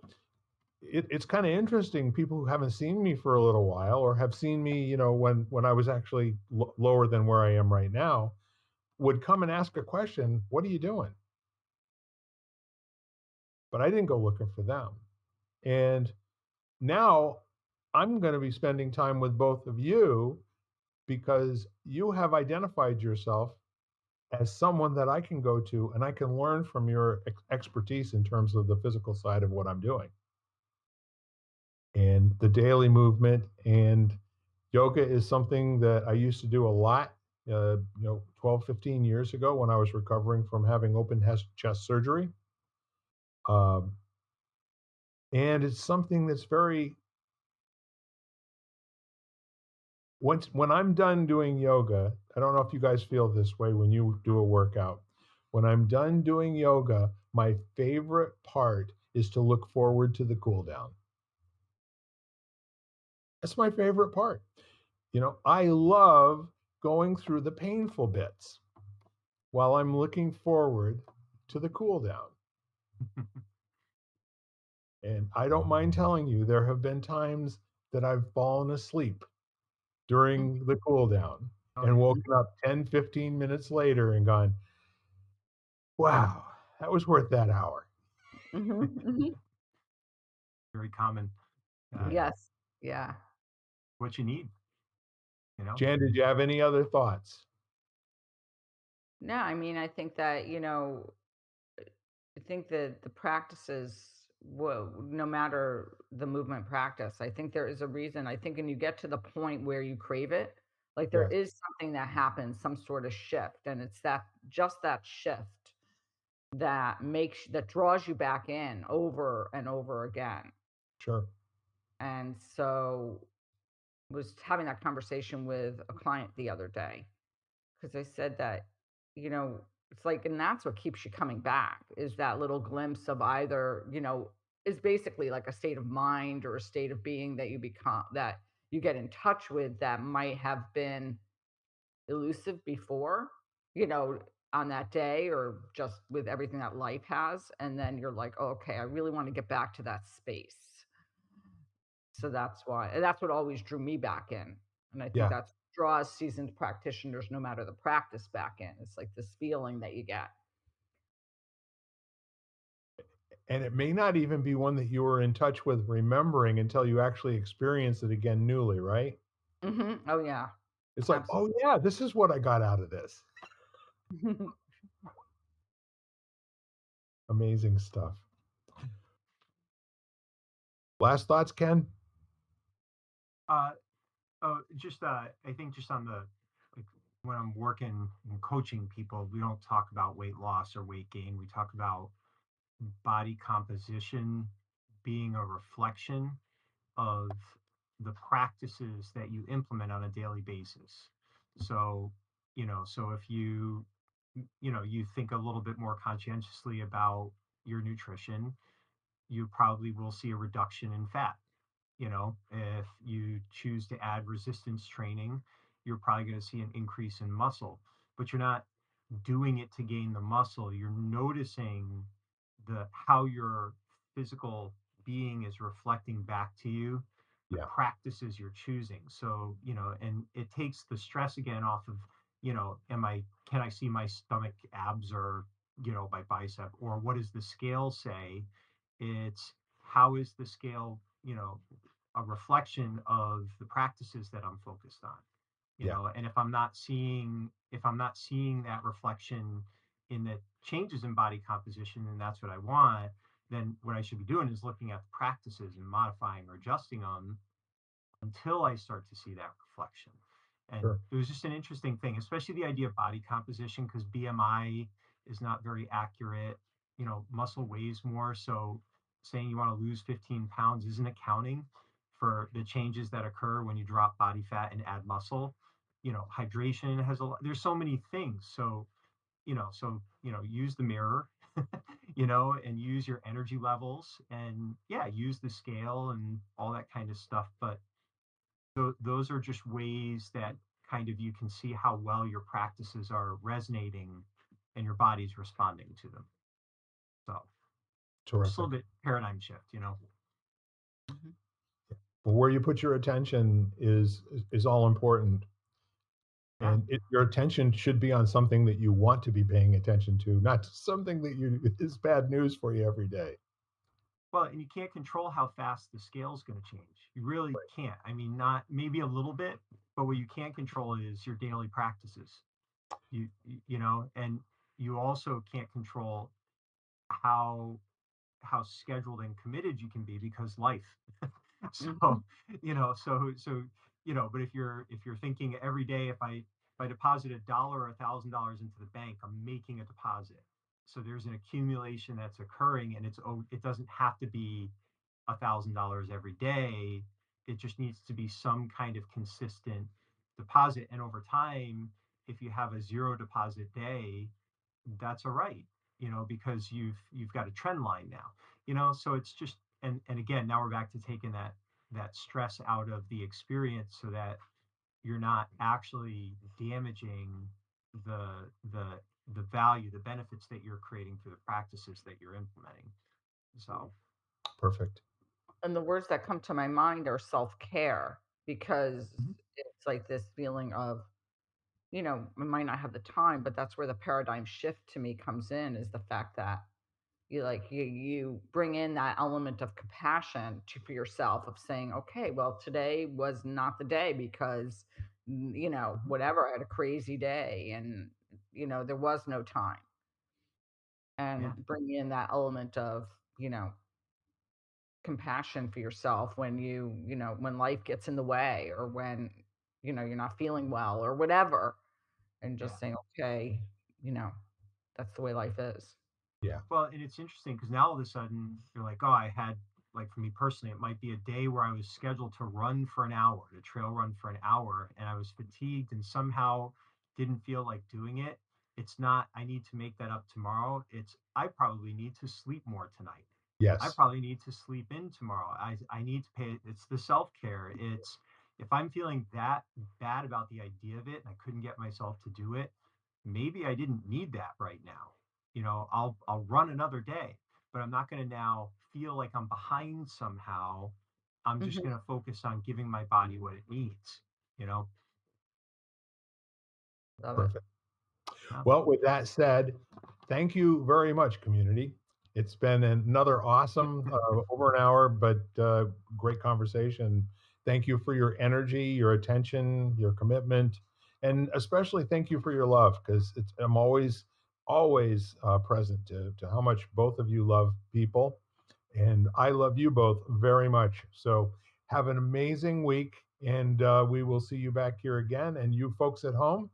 S1: it's kind of interesting. People who haven't seen me for a little while, or have seen me, when I was actually lower than where I am right now, would come and ask a question, "What are you doing?" But I didn't go looking for them. And now I'm going to be spending time with both of you because you have identified yourself as someone that I can go to and I can learn from your expertise in terms of the physical side of what I'm doing and the daily movement. And yoga is something that I used to do a lot, 12, 15 years ago when I was recovering from having open chest surgery. Um, and it's something that's very, when I'm done doing yoga, I don't know if you guys feel this way when you do a workout. When I'm done doing yoga, my favorite part is to look forward to the cool down. That's my favorite part. I love going through the painful bits while I'm looking forward to the cool down. And I don't mind telling you, there have been times that I've fallen asleep
S2: Mhm.
S1: during the cool down
S3: Oh
S1: and
S3: yeah.
S1: woken up 10, 15 minutes later and gone, wow, that was worth that hour.
S2: Mhm. Mhm.
S3: Very common. Uh,
S1: Yeah.
S2: Yes. Yeah.
S3: what you need, you know?
S1: Jan, did you have any other thoughts?
S2: No, I mean, I think that, I think that the practices, no matter the movement practice, I think there is a reason. I think when you get to the point where you crave it, like there
S1: Yes,
S2: is something that happens, some sort of shift, and it's that shift that draws you back in over and over again.
S1: sure.
S2: And so was having that conversation with a client the other day because I said that, it's like, and that's what keeps you coming back is that little glimpse of either, is basically like a state of mind or a state of being that you become, that you get in touch with that might have been elusive before, you know, on that day or just with everything that life has. And then you're like, oh, okay, I really want to get back to that space. So that's why, and that's what always drew me back in. And I think
S1: Yeah.
S2: that's draws seasoned practitioners, no matter the practice, back in. It's like this feeling that you get.
S1: And it may not even be one that you were in touch with remembering until you actually experience it again newly, right?
S2: Oh yeah.
S1: It's like, oh
S2: Absolutely.
S1: yeah, this is what I got out of this. Amazing stuff. Last thoughts, Ken?
S3: Uh, just I think just on the like when I'm working and coaching people, we don't talk about weight loss or weight gain. We talk about body composition being a reflection of the practices that you implement on a daily basis. So, so if you think a little bit more conscientiously about your nutrition, you probably will see a reduction in fat. If you choose to add resistance training, you're probably going to see an increase in muscle, but you're not doing it to gain the muscle. You're noticing the how your physical being is reflecting back to you the
S1: Yeah,
S3: practices you're choosing. So, and it takes the stress again off of, can I see my stomach abs or, my bicep, or what does the scale say? It's how is the scale, a reflection of the practices that I'm focused on,
S1: yeah,
S3: and if I'm not seeing that reflection in the changes in body composition, and that's what I want, then what I should be doing is looking at the practices and modifying or adjusting them until I start to see that reflection. And
S1: sure.
S3: it was just an interesting thing, especially the idea of body composition, because BMI is not very accurate. Muscle weighs more. So saying you want to lose 15 pounds isn't accounting for the changes that occur when you drop body fat and add muscle. Hydration has there's so many things. So use the mirror, and use your energy levels, and yeah, use the scale and all that kind of stuff. But those are just ways that kind of you can see how well your practices are resonating and your body's responding to them. So just a little
S1: Terrific.
S3: bit paradigm shift.
S2: Mhm.
S1: But where you put your attention is all important.
S3: Yeah.
S1: And your attention should be on something that you want to be paying attention to, not something that you is bad news for you every day.
S3: Well, and you can't control how fast the scale's going to change. You really can't. I mean, not maybe a little bit, but what you can control is your daily practices. And you also can't control how scheduled and committed you can be because life. So,
S2: Mhm.
S3: but if you're thinking every day, if I deposit $1 or $1,000 into the bank, I'm making a deposit. So there's an accumulation that's occurring, and it doesn't have to be $1,000 every day. It just needs to be some kind of consistent deposit. And over time, if you have a zero deposit day, that's all right, because you've got a trend line now, so it's just, and again, now we're back to taking that stress out of the experience so that you're not actually damaging the the value, the benefits that you're creating through the practices that you're implementing. So
S1: Perfect.
S2: And the words that come to my mind are self-care, because
S3: Mhm.
S2: it's like this feeling of, I might not have the time, but that's where the paradigm shift to me comes in, is the fact that you bring in that element of compassion for yourself, of saying, okay, well, today was not the day because, whatever, I had a crazy day, and there was no time.
S3: Yeah.
S2: And bring in that element of, compassion for yourself when when life gets in the way, or when you're not feeling well or whatever, and
S3: Yeah.
S2: just saying, okay, you know that's the way life is.
S1: Yeah.
S3: Well, and it's interesting because now all of a sudden you're like, oh, I had, like, for me personally, it might be a day where I was scheduled to run for an hour, to trail run for an hour, and I was fatigued and somehow didn't feel like doing it. It's not, I need to make that up tomorrow. It's, I probably need to sleep more tonight. I
S1: Yes.
S3: probably need to sleep in tomorrow. I need to pay, it's the self care. It's, if I'm feeling that bad about the idea of it and I couldn't get myself to do it, maybe I didn't need that right now. I'll run another day, but I'm not going to now feel like I'm behind somehow. I'm just
S2: Hmm.
S3: going to focus on giving my body what it needs, you know.
S2: Love it.
S1: Perfect.
S3: Yeah.
S1: Well, with that said, thank you very much, community. It's been another awesome over an hour, but great conversation. Thank you for your energy, your attention, your commitment, and especially thank you for your love, because I'm always present to how much both of you love people, and I love you both very much. So have an amazing week, and we will see you back here again. And you folks at home,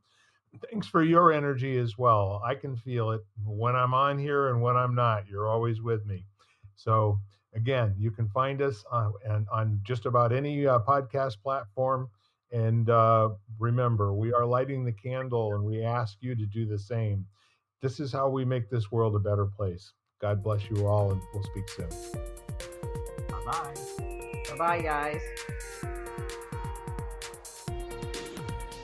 S1: thanks for your energy as well. I can feel it when I'm on here and when I'm not. You're always with me. So again, you can find us on just about any podcast platform. And remember, we are lighting the candle, and we ask you to do the same. This is how we make this world a better place. God bless you all, and we'll speak soon.
S3: Bye-bye.
S2: Bye-bye, guys.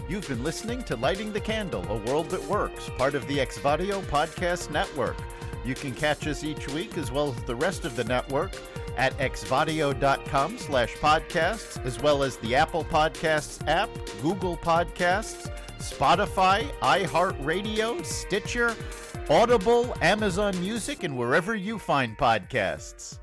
S4: You've been listening to Lighting the Candle, A World That Works, part of the Exvadio Podcast Network. You can catch us each week, as well as the rest of the network, at exvadio.com/podcasts, as well as the Apple Podcasts app, Google Podcasts, Spotify, iHeartRadio, Stitcher, Audible, Amazon Music, and wherever you find podcasts.